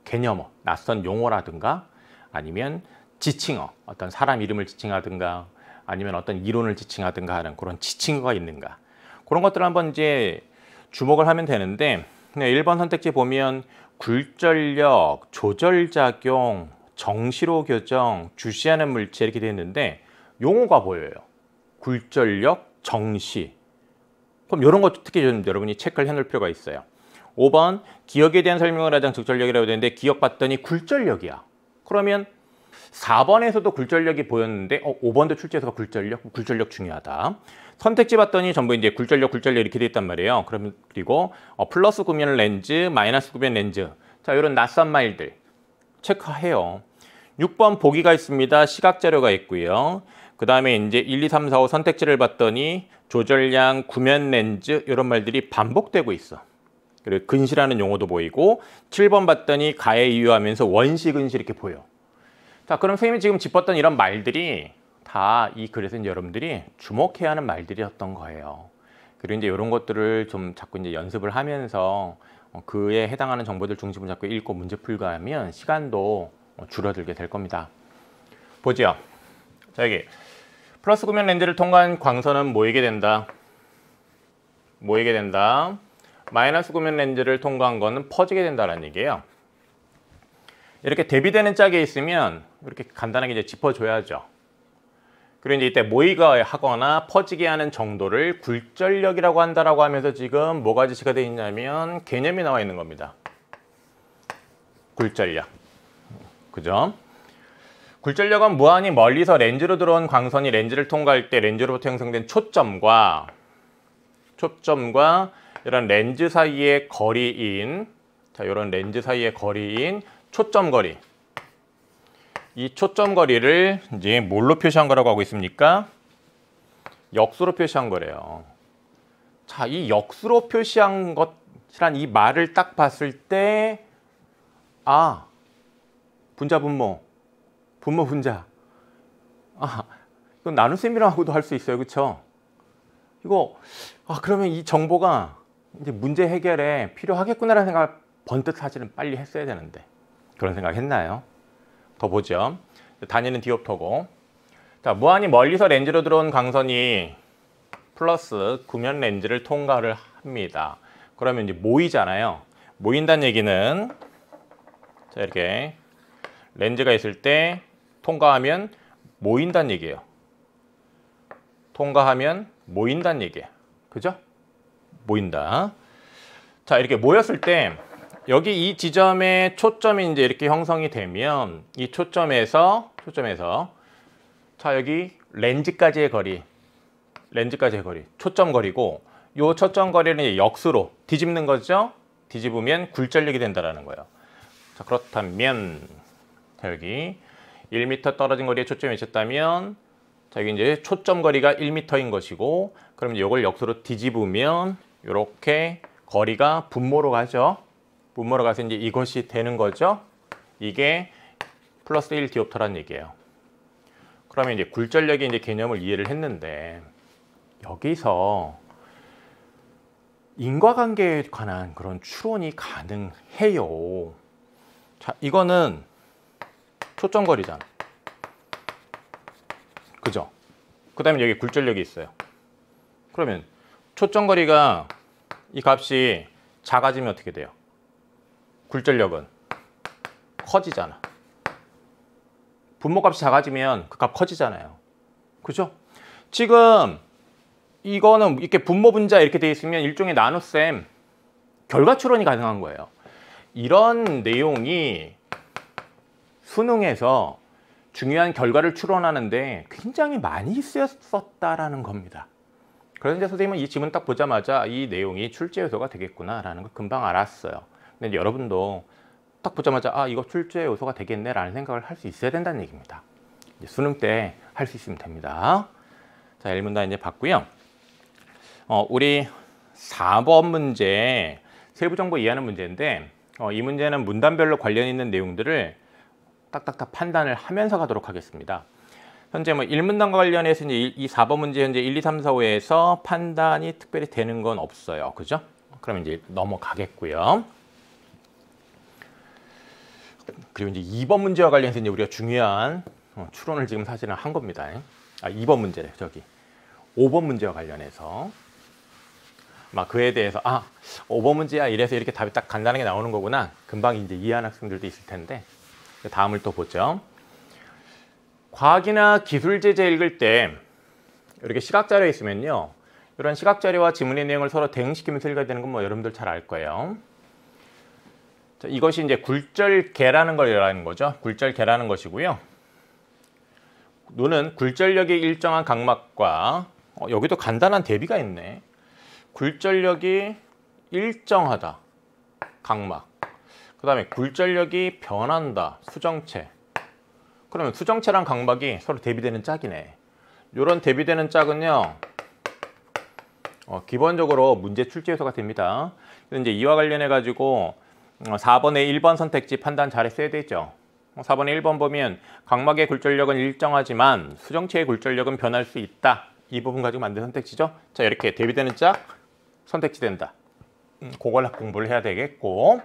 개념어, 낯선 용어라든가, 아니면 지칭어, 어떤 사람 이름을 지칭하든가, 아니면 어떤 이론을 지칭하든가 하는 그런 지칭어가 있는가, 그런 것들을 한번 이제 주목을 하면 되는데, 1번 선택지 보면 굴절력, 조절작용, 정시로 교정, 주시하는 물체 이렇게 되어 있는데 용어가 보여요. 굴절력, 정시. 그럼 이런 것 특히 좀 여러분이 체크를 해놓을 필요가 있어요. 5번 기억에 대한 설명을 하자면 적절력이라고 되는데 기억 봤더니 굴절력이야. 그러면 4번에서도 굴절력이 보였는데 5번도 출제해서 굴절력 중요하다. 선택지 봤더니 전부 이제 굴절력 이렇게 돼 있단 말이에요. 그러면 그리고 플러스 구면 렌즈, 마이너스 구면 렌즈. 자, 이런 낯선 말들 체크해요. 6번 보기가 있습니다. 시각 자료가 있고요. 그 다음에 이제 1, 2, 3, 4, 5 선택지를 봤더니 조절량, 구면 렌즈 이런 말들이 반복되고 있어. 그리고 근시라는 용어도 보이고 7번 봤더니 가에 이유하면서 원시 근시 이렇게 보여. 자, 그럼 선생님이 지금 짚었던 이런 말들이 다 이 글에서 이제 여러분들이 주목해야 하는 말들이었던 거예요. 그리고 이제 이런 것들을 좀 자꾸 이제 연습을 하면서 그에 해당하는 정보들 중심을 잡고 읽고 문제 풀고 하면 시간도 줄어들게 될 겁니다. 보죠. 자, 여기 플러스 구면 렌즈를 통과한 광선은 모이게 된다. 마이너스 구면 렌즈를 통과한 거는 퍼지게 된다는 얘기예요. 이렇게 대비되는 짝에 있으면 이렇게 간단하게 이제 짚어줘야죠. 그리고 이제 이때 모이게 하거나 퍼지게 하는 정도를 굴절력이라고 한다라고 하면서 지금 뭐가 지시가 되어 있냐면 개념이 나와 있는 겁니다. 굴절력. 그죠? 굴절력은 무한히 멀리서 렌즈로 들어온 광선이 렌즈를 통과할 때 렌즈로부터 형성된 초점과 이런 렌즈 사이의 거리인, 자, 이런 렌즈 사이의 거리인 초점거리. 이 초점거리를 이제 뭘로 표시한 거라고 하고 있습니까? 역수로 표시한 거래요. 자, 이 역수로 표시한 것이란 이 말을 딱 봤을 때, 아, 분자 분모, 분모 분자. 아, 이건 나눗셈이라고도 할 수 있어요. 그렇죠? 이거 그러면 이 정보가 이제 문제 해결에 필요하겠구나라는 생각을 번뜩 사실은 빨리 했어야 되는데 그런 생각 했나요? 더 보죠. 단위는 디옵터고. 자, 무한히 멀리서 렌즈로 들어온 광선이 플러스 구면 렌즈를 통과를 합니다. 그러면 이제 모이잖아요. 모인다는 얘기는 자, 이렇게 렌즈가 있을 때 통과하면 모인다는 얘기예요. 통과하면 모인다는 얘기예요. 그죠? 모인다. 자, 이렇게 모였을 때 여기 이 지점에 초점이 이제 이렇게 형성이 되면 이 초점에서 자, 여기 렌즈까지의 거리, 초점 거리고 요 초점 거리는 이제 역수로 뒤집는 거죠. 뒤집으면 굴절력이 된다라는 거예요. 자, 그렇다면 자, 여기 1m 떨어진 거리에 초점이 있었다면 자, 여기 이제 초점 거리가 1m인 것이고 그럼 이걸 역수로 뒤집으면 이렇게 거리가 분모로 가죠. 분모로 가서 이제 이것이 되는 거죠. 이게 플러스 1 디옵터라는 얘기예요. 그러면 이제 굴절력의 이제 개념을 이해를 했는데 여기서 인과관계에 관한 그런 추론이 가능해요. 자, 이거는 초점거리잖아. 그죠? 그 다음에 여기 굴절력이 있어요. 그러면 초점거리가 이 값이 작아지면 어떻게 돼요? 굴절력은 커지잖아. 분모값이 작아지면 그 값 커지잖아요. 그죠? 지금 이거는 이렇게 분모 분자 이렇게 돼 있으면 일종의 나눗셈 결과 추론이 가능한 거예요. 이런 내용이 수능에서 중요한 결과를 추론하는데 굉장히 많이 쓰였었다라는 겁니다. 그래서 이제 선생님은 이 지문 딱 보자마자 이 내용이 출제 요소가 되겠구나라는 걸 금방 알았어요. 근데 이제 여러분도 딱 보자마자 이거 출제 요소가 되겠네라는 생각을 할 수 있어야 된다는 얘기입니다. 이제 수능 때 할 수 있으면 됩니다. 자, 1문 이제 봤고요. 우리 4번 문제 세부정보 이해하는 문제인데 이 문제는 문단별로 관련 있는 내용들을 딱딱딱 판단을 하면서 가도록 하겠습니다. 현재 뭐 1문단과 관련해서 이제 이 4번 문제 현재 1, 2, 3, 4, 5에서 판단이 특별히 되는 건 없어요. 그죠? 그럼 이제 넘어가겠고요. 그리고 이제 2번 문제와 관련해서 이제 우리가 중요한 추론을 지금 사실은 한 겁니다. 2번 문제래, 저기. 5번 문제와 관련해서. 막 그에 대해서 5번 문제야 이래서 이렇게 답이 딱 간단하게 나오는 거구나. 금방 이제 이해하는 학생들도 있을 텐데. 다음을 또 보죠. 과학이나 기술 제재 읽을 때 이렇게 시각 자료에 있으면요. 이런 시각 자료와 지문의 내용을 서로 대응시키면서 읽어야 되는 건 뭐 여러분들 잘 알 거예요. 자, 이것이 이제 굴절계라는 걸 말하는 거죠. 굴절계라는 것이고요. 눈은 굴절력이 일정한 각막과 여기도 간단한 대비가 있네. 굴절력이 일정하다. 각막. 그 다음에 굴절력이 변한다. 수정체. 그러면 수정체랑 각막이 서로 대비되는 짝이네. 이런 대비되는 짝은요. 기본적으로 문제 출제 요소가 됩니다. 이제 이와 관련해 가지고 4번의 1번 선택지 판단 잘했어야 되죠. 4번의 1번 보면 각막의 굴절력은 일정하지만 수정체의 굴절력은 변할 수 있다. 이 부분 가지고 만든 선택지죠. 자, 이렇게 대비되는 짝 선택지 된다. 그걸 공부를 해야 되겠고,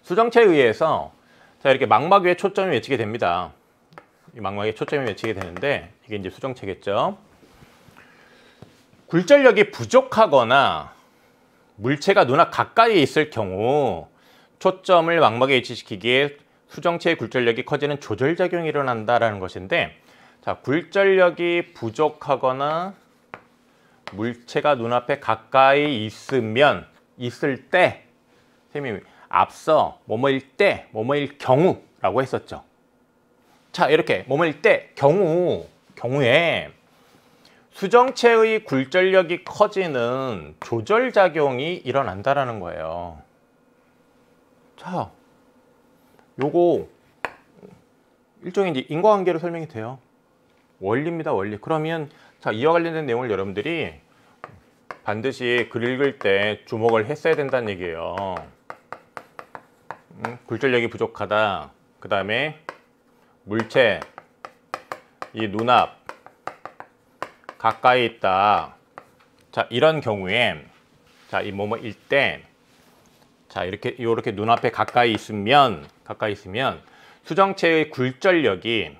수정체에 의해서 자, 이렇게 망막 위에 초점이 맺히게 됩니다. 이 망막에 초점이 맺히게 되는데 이게 이제 수정체겠죠. 굴절력이 부족하거나 물체가 눈앞 가까이에 있을 경우 초점을 망막에 위치시키기에 수정체의 굴절력이 커지는 조절작용이 일어난다라는 것인데, 자, 굴절력이 부족하거나 물체가 눈앞에 가까이 있을 때, 선생님이 앞서 뭐뭐일 때, 뭐뭐일 경우라고 했었죠. 자, 이렇게 뭐뭐일 때, 경우에 수정체의 굴절력이 커지는 조절작용이 일어난다라는 거예요. 자, 요거 일종의 이제 인과관계로 설명이 돼요. 원리입니다, 원리. 그러면 자, 이와 관련된 내용을 여러분들이 반드시 글 읽을 때 주목을 했어야 된다는 얘기예요. 굴절력이 부족하다. 그 다음에 물체, 이 눈앞 가까이 있다. 자, 이런 경우에 자, 이 뭐뭐일 때, 자, 이렇게 요렇게 눈앞에 가까이 있으면 수정체의 굴절력이,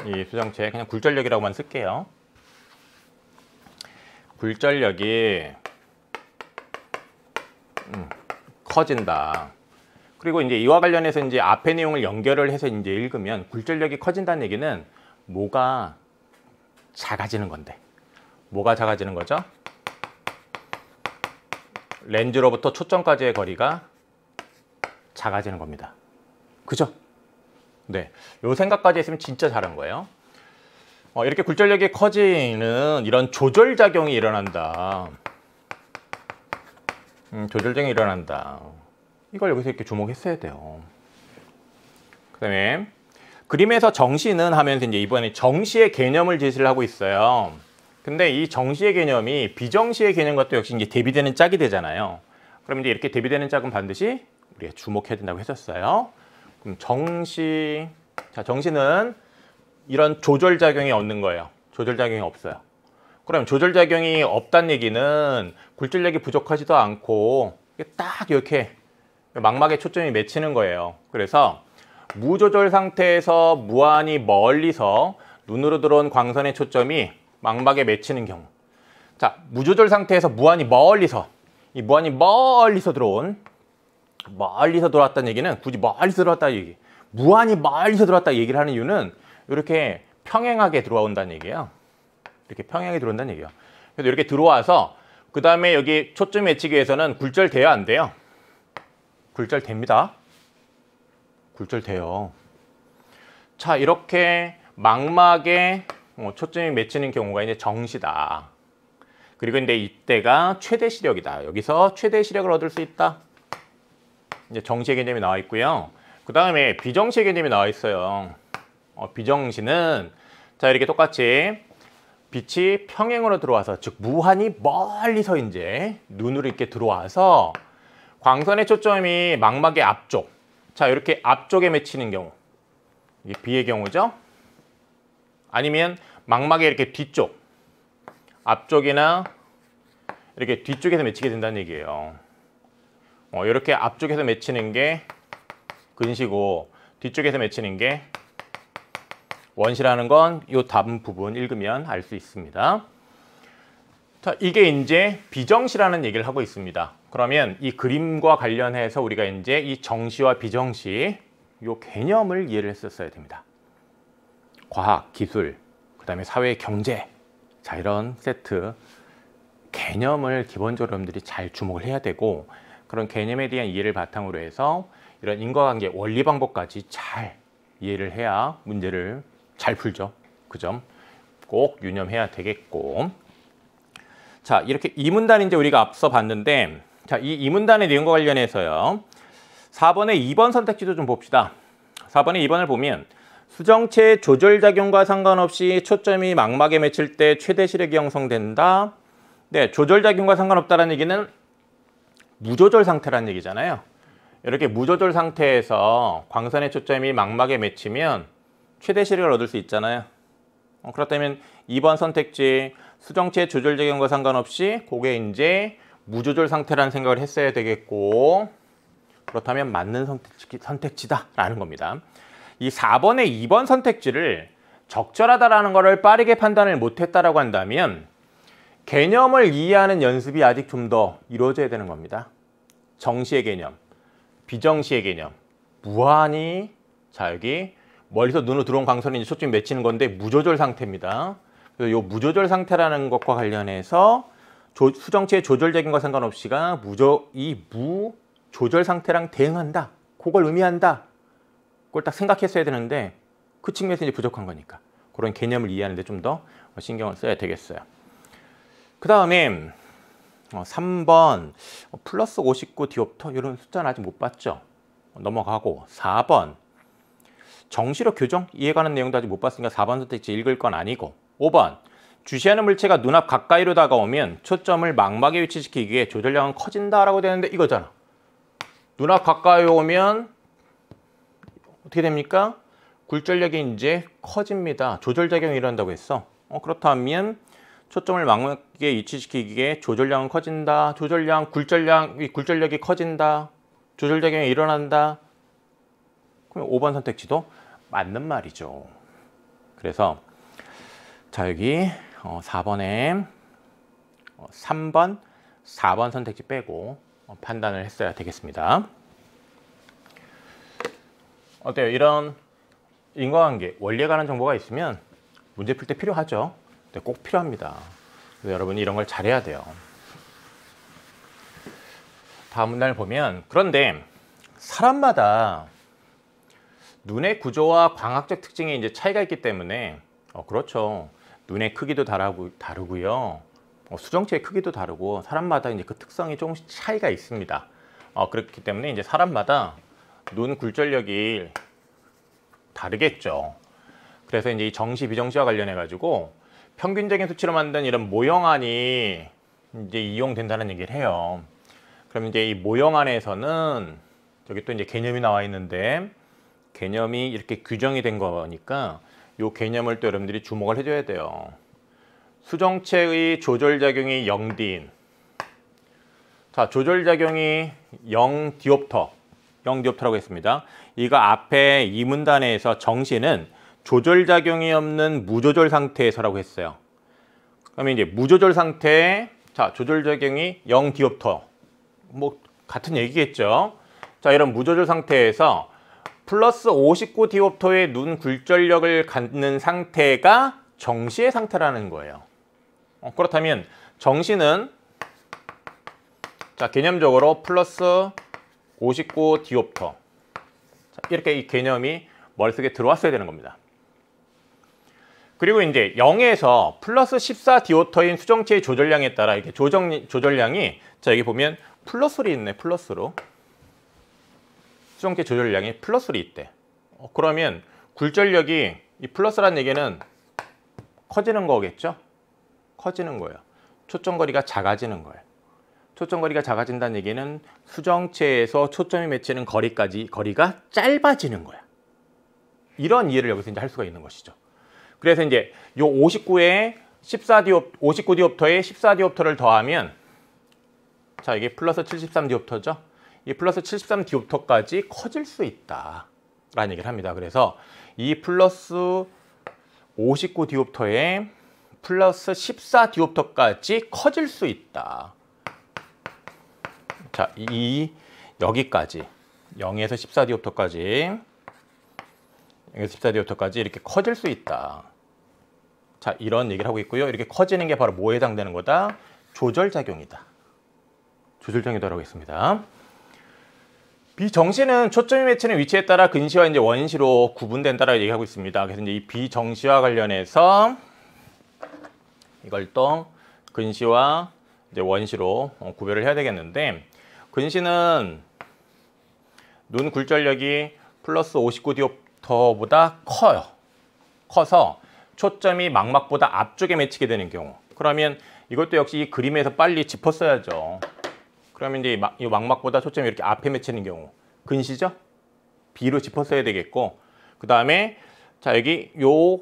이 수정체 그냥 굴절력이라고만 쓸게요. 굴절력이 커진다. 그리고 이제 이와 관련해서 이제 앞의 내용을 연결을 해서 이제 읽으면 굴절력이 커진다는 얘기는 뭐가 작아지는 건데, 뭐가 작아지는 거죠? 렌즈로부터 초점까지의 거리가 작아지는 겁니다. 그죠? 네, 요 생각까지 했으면 진짜 잘한 거예요. 이렇게 굴절력이 커지는 이런 조절작용이 일어난다. 조절작용이 일어난다. 이걸 여기서 이렇게 주목했어야 돼요. 그 다음에 그림에서 정시는 하면서 이제 이번에 정시의 개념을 제시를 하고 있어요. 근데 이 정시의 개념이 비정시의 개념과 또 역시 이제 대비되는 짝이 되잖아요. 그럼 이제 이렇게 대비되는 짝은 반드시 우리가 주목해야 된다고 했었어요. 그럼 정시, 자, 정시는 이런 조절작용이 없는 거예요. 조절작용이 없어요. 그럼 조절작용이 없다는 얘기는 굴절력이 부족하지도 않고 딱 이렇게 망막에 초점이 맺히는 거예요. 그래서 무조절 상태에서 무한히 멀리서 눈으로 들어온 광선의 초점이 망막에 맺히는 경우, 자, 무조절 상태에서 무한히 멀리서, 이 무한히 멀리서 들어왔다는 얘기는 굳이 멀리서 들어왔다는 얘기, 무한히 멀리서 들어왔다 얘기를 하는 이유는 이렇게 평행하게 들어온다는 얘기예요. 이렇게 평행하게 들어온다는 얘기예요. 그래서 이렇게 들어와서 그 다음에 여기 초점이 맺히기 위해서는 굴절돼야 안 돼요? 굴절됩니다. 굴절돼요. 자, 이렇게 망막에 초점이 맺히는 경우가 이제 정시다. 그리고 이제 이때가 최대 시력이다. 여기서 최대 시력을 얻을 수 있다. 이제 정시의 개념이 나와 있고요. 그 다음에 비정시의 개념이 나와 있어요. 비정시는 자, 이렇게 똑같이 빛이 평행으로 들어와서, 즉 무한히 멀리서 이제 눈으로 이렇게 들어와서 광선의 초점이 망막의 앞쪽, 자, 이렇게 앞쪽에 맺히는 경우, 이게 B의 경우죠. 아니면 망막의 이렇게 뒤쪽, 앞쪽이나 이렇게 뒤쪽에서 맺히게 된다는 얘기예요. 이렇게 앞쪽에서 맺히는 게 근시고 뒤쪽에서 맺히는 게 원시라는 건 이 답 부분 읽으면 알 수 있습니다. 자, 이게 이제 비정시라는 얘기를 하고 있습니다. 그러면 이 그림과 관련해서 우리가 이제 이 정시와 비정시 이 개념을 이해를 했었어야 됩니다. 과학, 기술, 그 다음에 사회, 경제, 자, 이런 세트 개념을 기본적으로 여러분들이 잘 주목을 해야 되고, 그런 개념에 대한 이해를 바탕으로 해서 이런 인과관계 원리 방법까지 잘 이해를 해야 문제를 잘 풀죠. 그 점 꼭 유념해야 되겠고. 자, 이렇게 이문단 이제 우리가 앞서 봤는데, 자, 이 이문단의 내용과 관련해서요. 4번의 2번 선택지도 좀 봅시다. 4번의 2번을 보면 수정체의 조절작용과 상관없이 초점이 망막에 맺힐 때 최대 시력이 형성된다. 네, 조절작용과 상관없다는 얘기는 무조절 상태라는 얘기잖아요. 이렇게 무조절 상태에서 광선의 초점이 망막에 맺히면 최대 시력을 얻을 수 있잖아요. 그렇다면 2번 선택지 수정체의 조절작용과 상관없이 그게 이제 무조절 상태라는 생각을 했어야 되겠고, 그렇다면 맞는 선택지다라는 겁니다. 이 4번의 2번 선택지를 적절하다라는 것을 빠르게 판단을 못했다라고 한다면 개념을 이해하는 연습이 아직 좀 더 이루어져야 되는 겁니다. 정시의 개념, 비정시의 개념, 무한히, 자, 여기 멀리서 눈으로 들어온 광선이 이제 초점이 맺히는 건데 무조절 상태입니다. 그래서 이 무조절 상태라는 것과 관련해서 수정체의 조절적인 것 상관없이가 무조절 상태랑 대응한다, 그걸 의미한다, 그걸 딱 생각했어야 되는데 그 측면에서 이제 부족한 거니까 그런 개념을 이해하는 데 좀 더 신경을 써야 되겠어요. 그 다음에 3번 플러스 59 디옵터, 이런 숫자는 아직 못 봤죠? 넘어가고 4번 정시력 교정, 이해가는 내용도 아직 못 봤으니까 4번 선택지 읽을 건 아니고, 5번 주시하는 물체가 눈앞 가까이로 다가오면 초점을 망막에 위치시키기 위해 조절량은 커진다라고 되는데 이거잖아. 눈앞 가까이 오면 어떻게 됩니까? 굴절력이 이제 커집니다. 조절작용이 일어난다고 했어. 그렇다면 초점을 망막에 위치시키기에 조절량은 커진다. 굴절력이 커진다. 조절작용이 일어난다. 그럼 5번 선택지도 맞는 말이죠. 그래서 자, 여기 4번에 3번, 4번 선택지 빼고 판단을 했어야 되겠습니다. 어때요? 이런 인과관계, 원리에 관한 정보가 있으면 문제 풀 때 필요하죠. 네, 꼭 필요합니다. 그래서 여러분이 이런 걸 잘해야 돼요. 다음 문단을 보면, 그런데 사람마다 눈의 구조와 광학적 특징에 이제 차이가 있기 때문에 그렇죠. 눈의 크기도 다르고요. 수정체의 크기도 다르고 사람마다 이제 그 특성이 조금씩 차이가 있습니다. 그렇기 때문에 이제 사람마다 눈 굴절력이 다르겠죠. 그래서 이제 이 정시 비정시와 관련해 가지고 평균적인 수치로 만든 이런 모형안이 이제 이용된다는 얘기를 해요. 그럼 이제 이 모형안에서는 여기 또 이제 개념이 나와 있는데, 개념이 이렇게 규정이 된 거니까 이 개념을 또 여러분들이 주목을 해줘야 돼요. 수정체의 조절작용이 0디인. 자, 조절작용이 0디옵터라고 했습니다. 이거 앞에 이 문단에서 정시는 조절작용이 없는 무조절 상태에서라고 했어요. 그러면 이제 무조절 상태에 자, 조절작용이 0디옵터. 뭐 같은 얘기겠죠. 자, 이런 무조절 상태에서 플러스 59 디옵터의 눈 굴절력을 갖는 상태가 정시의 상태라는 거예요. 그렇다면 정시는 자, 개념적으로 플러스 59 디옵터. 자, 이렇게 이 개념이 머릿속에 들어왔어야 되는 겁니다. 그리고 이제 0에서 플러스 14 디옵터인 수정체의 조절량에 따라 이렇게 조절량이 자, 여기 보면 플러스로 있네. 플러스로. 수정체 조절량이 플러스로 있대. 그러면 굴절력이 이 플러스라는 얘기는 커지는 거겠죠? 커지는 거예요. 초점거리가 작아지는 거예요. 초점거리가 작아진다는 얘기는 수정체에서 초점이 맺히는 거리가 짧아지는 거야. 이런 이해를 여기서 이제 할 수가 있는 것이죠. 그래서 이제 요 59에 59 디옵터에 14 디옵터를 더하면 자, 이게 플러스 73 디옵터죠. 이 플러스 73 디옵터까지 커질 수 있다 라는 얘기를 합니다. 그래서 이 플러스 59 디옵터에 플러스 14 디옵터까지 커질 수 있다. 자, 여기까지 0에서 14 디옵터까지 0에서 14 디옵터까지 이렇게 커질 수 있다. 자, 이런 얘기를 하고 있고요. 이렇게 커지는 게 바로 뭐에 해당되는 거다? 조절작용이다. 조절작용이라고 했습니다. 비정시는 초점이 맺히는 위치에 따라 근시와 이제 원시로 구분된다라고 얘기하고 있습니다. 그래서 이제 이 비정시와 관련해서 이걸 또 근시와 이제 원시로 구별을 해야 되겠는데, 근시는 눈 굴절력이 플러스 59디옵터보다 커서 초점이 망막보다 앞쪽에 맺히게 되는 경우, 그러면 이것도 역시 이 그림에서 빨리 짚었어야죠. 그러면 이제 이 망막보다 초점이 이렇게 앞에 맺히는 경우 근시죠? B로 짚었어야 되겠고, 그 다음에 자 여기 요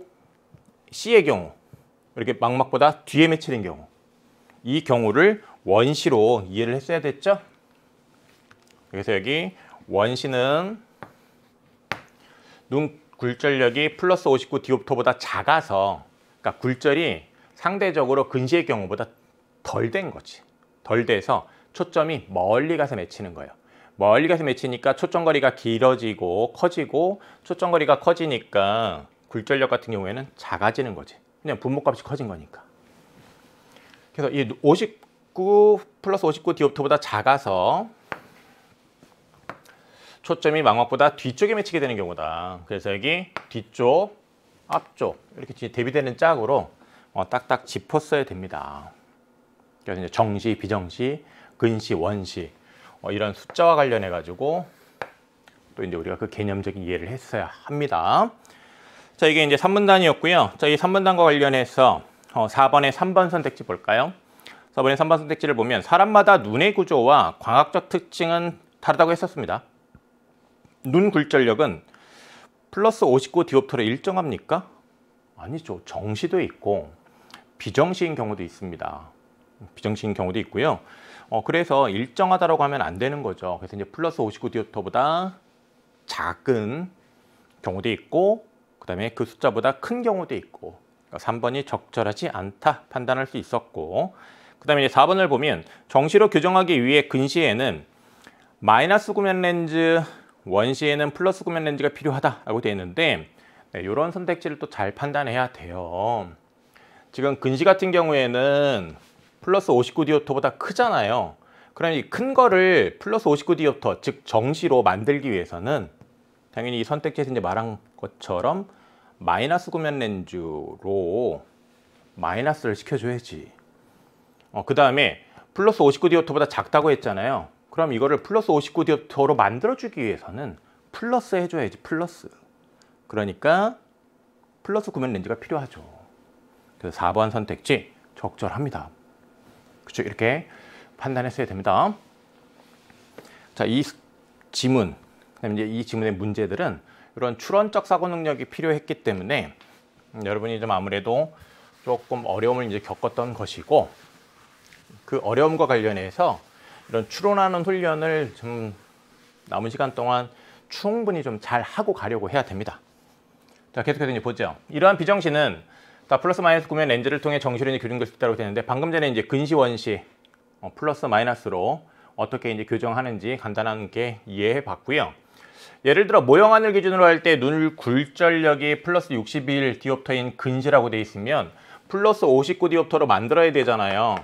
C의 경우 이렇게 망막보다 뒤에 맺히는 경우, 이 경우를 원시로 이해를 했어야 됐죠? 그래서 여기 원시는 눈 굴절력이 플러스 59디옵터보다 작아서, 그러니까 굴절이 상대적으로 근시의 경우보다 덜 된 거지. 덜 돼서 초점이 멀리 가서 맺히는 거예요. 멀리 가서 맺히니까 초점거리가 길어지고 커지고, 초점거리가 커지니까 굴절력 같은 경우에는 작아지는 거지. 그냥 분모값이 커진 거니까. 그래서 이 59 플러스 59디옵터보다 작아서 초점이 망막보다 뒤쪽에 맺히게 되는 경우다. 그래서 여기 뒤쪽, 앞쪽 이렇게 대비되는 짝으로 딱딱 짚었어야 됩니다. 그래서 이제 정시, 비정시, 근시, 원시 이런 숫자와 관련해 가지고 또 이제 우리가 그 개념적인 이해를 했어야 합니다. 자, 이게 이제 3분단이었고요. 자, 이 3분단과 관련해서 4번의 3번 선택지 볼까요? 4번의 3번 선택지를 보면 사람마다 눈의 구조와 광학적 특징은 다르다고 했었습니다. 눈 굴절력은 플러스 59디옵터로 일정합니까? 아니죠. 정시도 있고 비정시인 경우도 있습니다. 비정시인 경우도 있고요. 그래서 일정하다라고 하면 안 되는 거죠. 그래서 이제 플러스 59디옵터보다 작은 경우도 있고, 그 다음에 그 숫자보다 큰 경우도 있고, 3번이 적절하지 않다 판단할 수 있었고, 그 다음에 이제 4번을 보면 정시로 교정하기 위해 근시에는 마이너스 구면 렌즈, 원시에는 플러스 구면 렌즈가 필요하다라고 되어 있는데, 이런 선택지를 또 잘 판단해야 돼요. 지금 근시 같은 경우에는 플러스 59디옵터보다 크잖아요. 그럼 이 큰 거를 플러스 59디옵터, 즉 정시로 만들기 위해서는 당연히 이 선택지에서 이제 말한 것처럼 마이너스 구면 렌즈로 마이너스를 시켜줘야지. 그 다음에 플러스 59디옵터보다 작다고 했잖아요. 그럼 이거를 플러스 59디옵터로 만들어주기 위해서는 플러스 해줘야지, 플러스. 그러니까 플러스 구면 렌즈가 필요하죠. 그래서 4번 선택지 적절합니다. 그렇죠? 이렇게 판단했어야 됩니다. 자, 이 지문, 이제 이 지문의 문제들은 이런 추론적 사고 능력이 필요했기 때문에 여러분이 좀 아무래도 조금 어려움을 이제 겪었던 것이고, 그 어려움과 관련해서 이런 추론하는 훈련을 좀 남은 시간 동안 충분히 좀 잘 하고 가려고 해야 됩니다. 자, 계속해서 이제 보죠. 이러한 비정시는 다 플러스 마이너스 구면 렌즈를 통해 정시로 교정될 수 있다고 되는데, 방금 전에 이제 근시, 원시 플러스 마이너스로 어떻게 이제 교정하는지 간단하게 이해해 봤고요. 예를 들어 모형하늘 기준으로 할 때 눈 굴절력이 플러스 61디옵터인 근시라고 돼 있으면 플러스 59디옵터로 만들어야 되잖아요.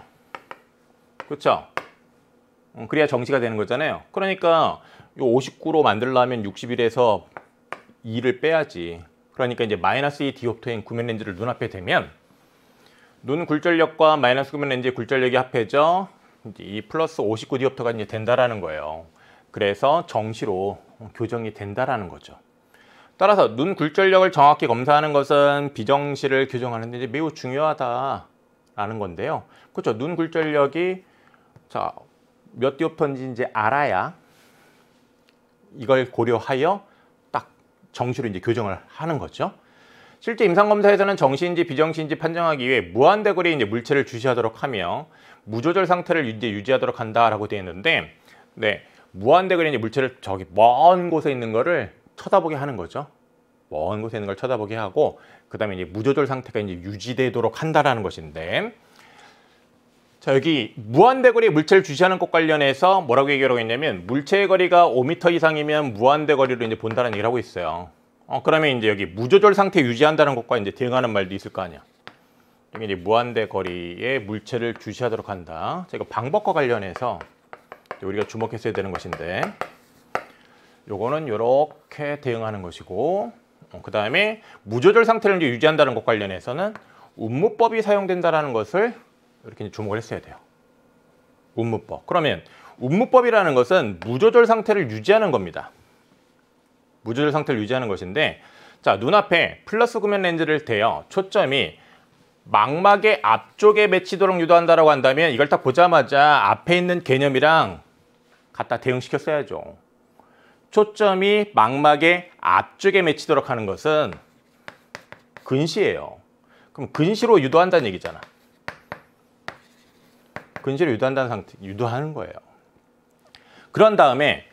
그렇죠? 그래야 정시가 되는 거잖아요. 그러니까 이 59로 만들려면 61에서 2를 빼야지. 그러니까 이제 마이너스 2디옵터인 구면 렌즈를 눈앞에 대면 눈 굴절력과 마이너스 구면 렌즈의 굴절력이 합해져 이제 이 플러스 59디옵터가 이제 된다라는 거예요. 그래서 정시로 교정이 된다라는 거죠. 따라서 눈 굴절력을 정확히 검사하는 것은 비정시를 교정하는 데 매우 중요하다라는 건데요. 그렇죠? 눈 굴절력이 자, 몇 디옵터인지 이제 알아야 이걸 고려하여 딱 정시로 이제 교정을 하는 거죠. 실제 임상검사에서는 정시인지 비정시인지 판정하기 위해 무한대거리의 이제 물체를 주시하도록 하며 무조절 상태를 이제 유지하도록 한다라고 되어 있는데, 네, 무한대거리의 이제 물체를 저기 먼 곳에 있는 거를 쳐다보게 하는 거죠. 먼 곳에 있는 걸 쳐다보게 하고, 그 다음에 이제 무조절 상태가 이제 유지되도록 한다라는 것인데, 자, 여기 무한대거리의 물체를 주시하는 것 관련해서 뭐라고 얘기하고 있냐면, 물체의 거리가 5m 이상이면 무한대거리로 이제 본다는 얘기를 하고 있어요. 그러면 이제 여기 무조절 상태 유지한다는 것과 이제 대응하는 말도 있을 거 아니야. 이게 이제 무한대 거리의 물체를 주시하도록 한다. 자, 이거 방법과 관련해서 우리가 주목했어야 되는 것인데, 요거는 이렇게 대응하는 것이고, 그 다음에 무조절 상태를 이제 유지한다는 것 관련해서는 운무법이 사용된다는 것을 이렇게 이제 주목을 했어야 돼요. 운무법. 그러면 운무법이라는 것은 무조절 상태를 유지하는 겁니다. 무조절 상태를 유지하는 것인데, 자, 눈앞에 플러스 구면 렌즈를 대어 초점이 망막의 앞쪽에 맺히도록 유도한다라고 한다면 이걸 딱 보자마자 앞에 있는 개념이랑 갖다 대응시켰어야죠. 초점이 망막의 앞쪽에 맺히도록 하는 것은 근시예요. 그럼 근시로 유도한다는 얘기잖아. 근시로 유도한다는 상태, 유도하는 거예요. 그런 다음에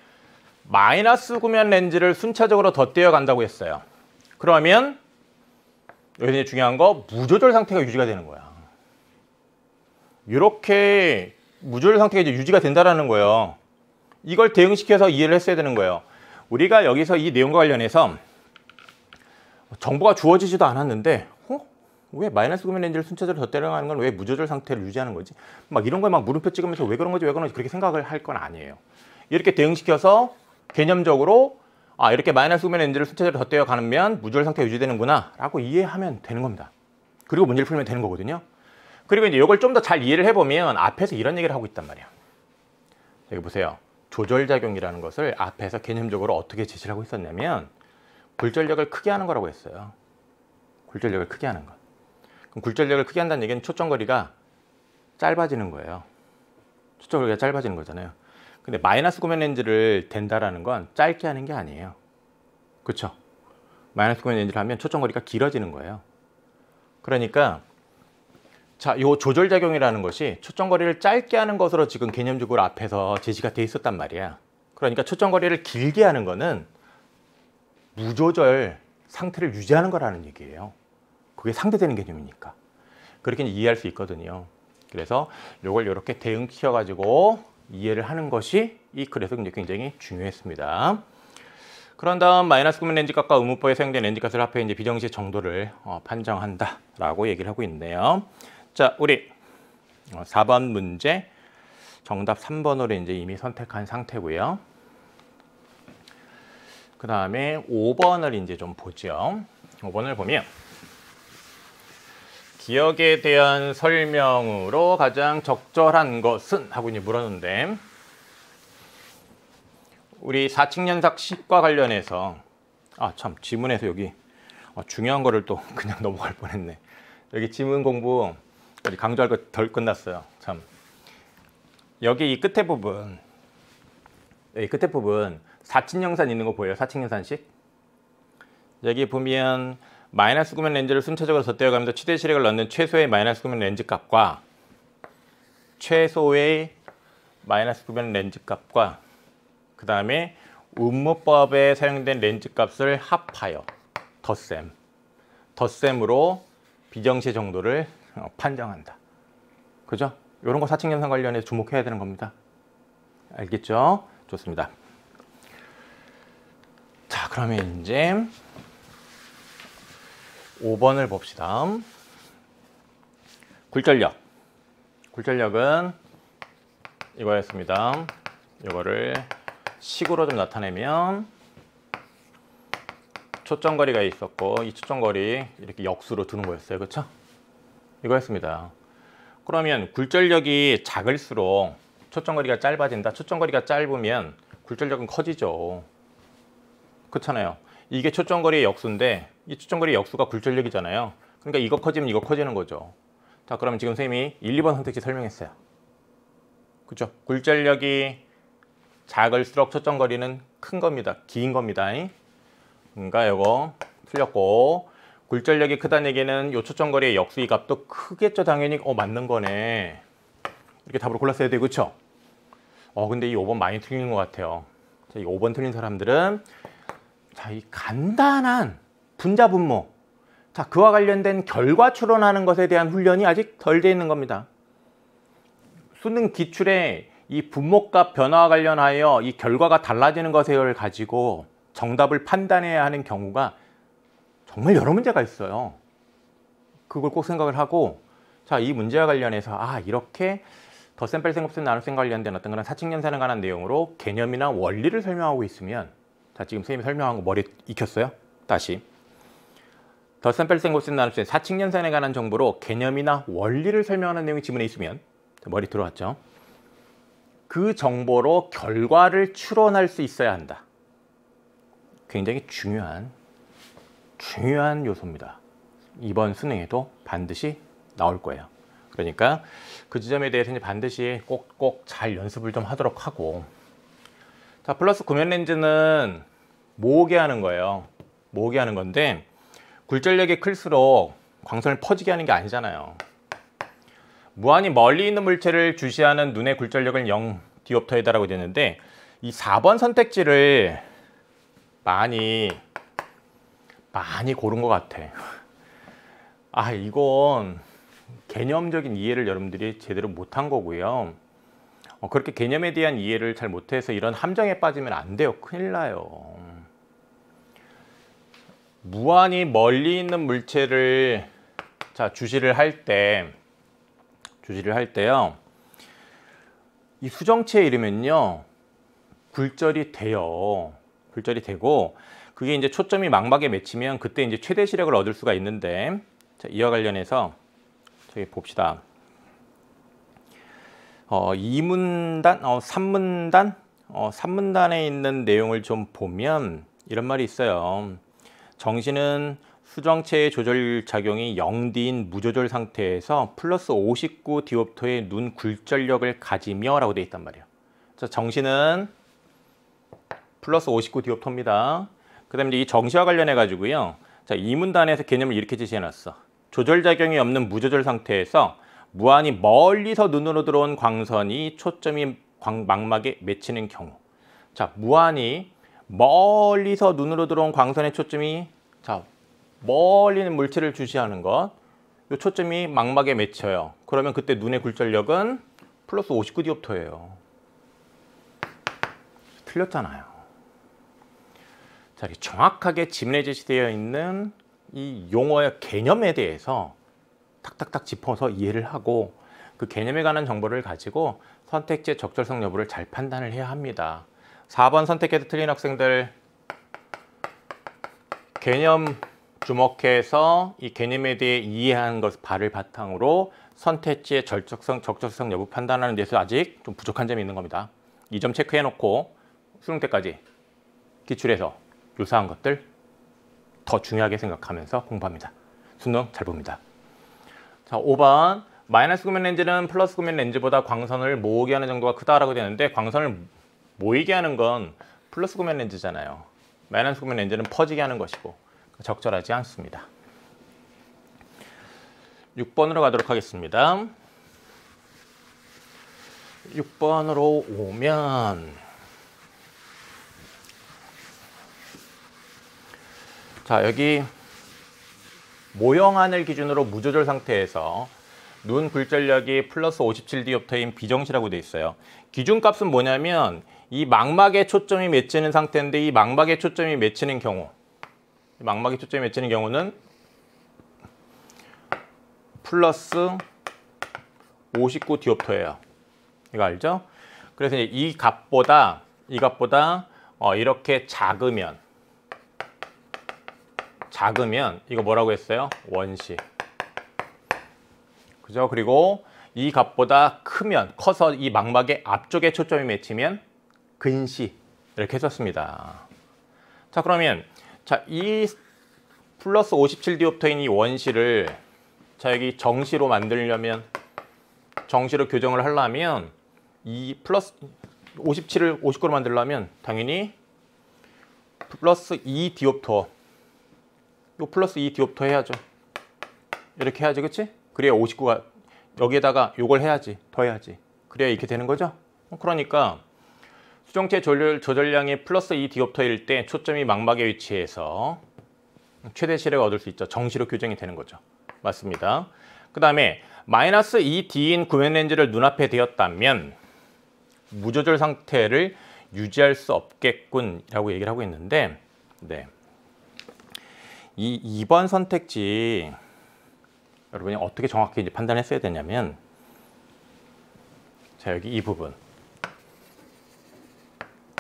마이너스 구면 렌즈를 순차적으로 덧대어 간다고 했어요. 그러면 여기서 중요한 거 무조절 상태가 유지가 되는 거야. 이렇게 무조절 상태가 이제 유지가 된다라는 거예요. 이걸 대응시켜서 이해를 했어야 되는 거예요. 우리가 여기서 이 내용과 관련해서 정보가 주어지지도 않았는데 왜 마이너스 구면 렌즈를 순차적으로 덧대어가는 건 왜 무조절 상태를 유지하는 거지? 막 이런 거에 막 물음표 찍으면서 왜 그런 거지 왜 그런 거지 그렇게 생각을 할 건 아니에요. 이렇게 대응시켜서 개념적으로 이렇게 마이너스 구면 렌즈를 순차적으로 덧대어 가면 무조절 상태가 유지되는구나 라고 이해하면 되는 겁니다. 그리고 문제를 풀면 되는 거거든요. 그리고 이제 이걸 좀 더 잘 이해를 해보면 앞에서 이런 얘기를 하고 있단 말이에요. 여기 보세요. 조절작용이라는 것을 앞에서 개념적으로 어떻게 제시를 하고 있었냐면 굴절력을 크게 하는 거라고 했어요. 굴절력을 크게 하는 것. 그럼 굴절력을 크게 한다는 얘기는 초점거리가 짧아지는 거예요. 초점거리가 짧아지는 거잖아요. 근데 마이너스 구면 렌즈를 댄다라는 건 짧게 하는 게 아니에요. 그렇죠? 마이너스 구면 렌즈를 하면 초점거리가 길어지는 거예요. 그러니까 자, 요 조절작용이라는 것이 초점거리를 짧게 하는 것으로 지금 개념적으로 앞에서 제시가 돼 있었단 말이야. 그러니까 초점거리를 길게 하는 거는 무조절 상태를 유지하는 거라는 얘기예요. 그게 상대되는 개념이니까. 그렇게 이해할 수 있거든요. 그래서 요걸 이렇게 대응시켜가지고 이해를 하는 것이 이 글에서 굉장히 중요했습니다. 그런 다음 마이너스 구면 렌즈 값과 의문법에 사용된 렌즈 값을 합해 이제 비정시의 정도를 판정한다라고 얘기를 하고 있네요. 자, 우리 4번 문제 정답 3번으로 이제 이미 선택한 상태고요. 그 다음에 5번을 이제 좀 보죠. 5번을 보면 기억에 대한 설명으로 가장 적절한 것은 하고 이제 물었는데 우리 사칙연삭식과 관련해서 참 지문에서 여기 중요한 거를 또 그냥 넘어갈 뻔했네. 여기 지문 공부 강조할 거 덜 끝났어요. 참 여기 이 끝에 부분 사칙연산 있는 거 보여요? 사칙연산식 여기 보면 마이너스 구면 렌즈를 순차적으로 덧대어 가면서 최대 시력을 넣는 최소의 마이너스 구면 렌즈 값과 최소의 마이너스 구면 렌즈 값과 그 다음에 운무법에 사용된 렌즈 값을 합하여 덧셈으로 비정시의 정도를 판정한다. 그죠? 이런 거 사칙연산 관련해서 주목해야 되는 겁니다. 알겠죠? 좋습니다. 자, 그러면 이제 5번을 봅시다. 굴절력은 이거였습니다. 이거를 식으로 좀 나타내면 초점거리가 있었고 이 초점거리 이렇게 역수로 두는 거였어요. 그렇죠? 이거였습니다. 그러면 굴절력이 작을수록 초점거리가 짧아진다. 초점거리가 짧으면 굴절력은 커지죠. 그렇잖아요. 이게 초점거리의 역수인데 이 초점거리의 역수가 굴절력이잖아요. 그러니까 이거 커지면 이거 커지는 거죠. 자, 그럼 지금 선생님이 1, 2번 선택지 설명했어요. 그렇죠? 굴절력이 작을수록 초점거리는 큰 겁니다. 긴 겁니다. 그러니까 이거 틀렸고 굴절력이 크다는 얘기는 이 초점거리의 역수 이 값도 크겠죠. 당연히 맞는 거네. 이렇게 답으로 골랐어야 돼. 그렇죠? 근데 이 5번 많이 틀린 것 같아요. 자, 이 5번 틀린 사람들은 자, 이 간단한 분자 분모, 자, 그와 관련된 결과 추론하는 것에 대한 훈련이 아직 덜 돼 있는 겁니다. 수능 기출에 이 분모값 변화와 관련하여 이 결과가 달라지는 것을 가지고 정답을 판단해야 하는 경우가 정말 여러 문제가 있어요. 그걸 꼭 생각을 하고 자, 이 문제와 관련해서 이렇게 덧셈, 뺄셈, 곱셈, 나눗셈 관련된 어떤 그런 사칙연산에 관한 내용으로 개념이나 원리를 설명하고 있으면, 자, 지금 선생님이 설명한 거 머리 익혔어요? 다시. 덧셈, 뺄셈, 곱셈, 나눗셈, 사칙연산에 관한 정보로 개념이나 원리를 설명하는 내용이 지문에 있으면, 머리 들어왔죠? 그 정보로 결과를 추론할 수 있어야 한다. 굉장히 중요한 요소입니다. 이번 수능에도 반드시 나올 거예요. 그러니까 그 지점에 대해서 이제 반드시 꼭 잘 연습을 좀 하도록 하고. 자, 플러스 구면 렌즈는 모으게 하는 거예요. 모으게 하는 건데, 굴절력이 클수록 광선을 퍼지게 하는 게 아니잖아요. 무한히 멀리 있는 물체를 주시하는 눈의 굴절력은 0 디옵터에다라고 되는데, 이 4번 선택지를 많이 고른 것 같아. 이건 개념적인 이해를 여러분들이 제대로 못한 거고요. 그렇게 개념에 대한 이해를 잘 못해서 이런 함정에 빠지면 안 돼요. 큰일 나요. 무한히 멀리 있는 물체를 주시를 할 때요. 이 수정체에 이르면요. 굴절이 돼요. 굴절이 되고, 그게 이제 초점이 망막에 맺히면 그때 이제 최대 시력을 얻을 수가 있는데, 자, 이와 관련해서 저기 봅시다. 2문단, 3문단, 3문단에 있는 내용을 좀 보면 이런 말이 있어요. 정시는 수정체의 조절 작용이 0D인 무조절 상태에서 플러스 59 디옵터의 눈 굴절력을 가지며 라고 되어 있단 말이에요. 자, 정시는 플러스 59 디옵터입니다. 그 다음에 이 정시와 관련해 가지고요. 자, 2문단에서 개념을 이렇게 제시해 놨어. 조절 작용이 없는 무조절 상태에서 무한히 멀리서 눈으로 들어온 광선이 초점이 망막에 맺히는 경우. 자, 무한히 멀리서 눈으로 들어온 광선의 초점이, 자, 멀리 있는 물체를 주시하는 것. 이 초점이 망막에 맺혀요. 그러면 그때 눈의 굴절력은 플러스 59 디옵터예요. 틀렸잖아요. 자, 이렇게 정확하게 지문에 제시되어 있는 이 용어의 개념에 대해서 탁탁탁 짚어서 이해를 하고, 그 개념에 관한 정보를 가지고 선택지의 적절성 여부를 잘 판단을 해야 합니다. 4번 선택해도 틀린 학생들, 개념 주목해서 이 개념에 대해 이해한 것 바를 바탕으로 선택지의 적절성 여부 판단하는 데서 아직 좀 부족한 점이 있는 겁니다. 이 점 체크해 놓고 수능 때까지 기출해서 유사한 것들 더 중요하게 생각하면서 공부합니다. 수능 잘 봅니다. 자, 5번. 마이너스 구면 렌즈는 플러스 구면 렌즈보다 광선을 모으게 하는 정도가 크다라고 되는데, 광선을 모이게 하는 건 플러스 구면 렌즈잖아요. 마이너스 구면 렌즈는 퍼지게 하는 것이고 적절하지 않습니다. 6번으로 가도록 하겠습니다. 6번으로 오면, 자, 여기 모형안을 기준으로 무조절 상태에서 눈 굴절력이 플러스 57 디옵터인 비정시라고 되어 있어요. 기준값은 뭐냐면 이 망막에 초점이 맺히는 상태인데, 이 망막에 초점이 맺히는 경우는 플러스 59 디옵터예요. 이거 알죠? 그래서 이제 이 값보다 이렇게 작으면 이거 뭐라고 했어요? 원시. 그죠? 그리고 이 값보다 커서 이 망막의 앞쪽에 초점이 맺히면 근시. 이렇게 했었습니다. 자, 그러면 이 플러스 57 디옵터인 이 원시를 여기 정시로 교정을 하려면, 이 플러스 57을 59로 만들려면 당연히 플러스 2 디옵터, 요 플러스 2 디옵터 해야죠. 이렇게 해야지, 그치? 그래야 59가, 여기에다가 요걸 해야지, 더해야지. 그래야 이렇게 되는 거죠? 그러니까 수정체 조절량이 플러스 2 디옵터일 때 초점이 망막에 위치해서 최대 시력을 얻을 수 있죠. 정시로 교정이 되는 거죠. 맞습니다. 그 다음에 마이너스 2D인 구면 렌즈를 눈앞에 대었다면 무조절 상태를 유지할 수 없겠군 라고 얘기를 하고 있는데, 네. 이 2번 선택지 여러분이 어떻게 정확히 이제 판단했어야 되냐면, 자, 여기 이 부분.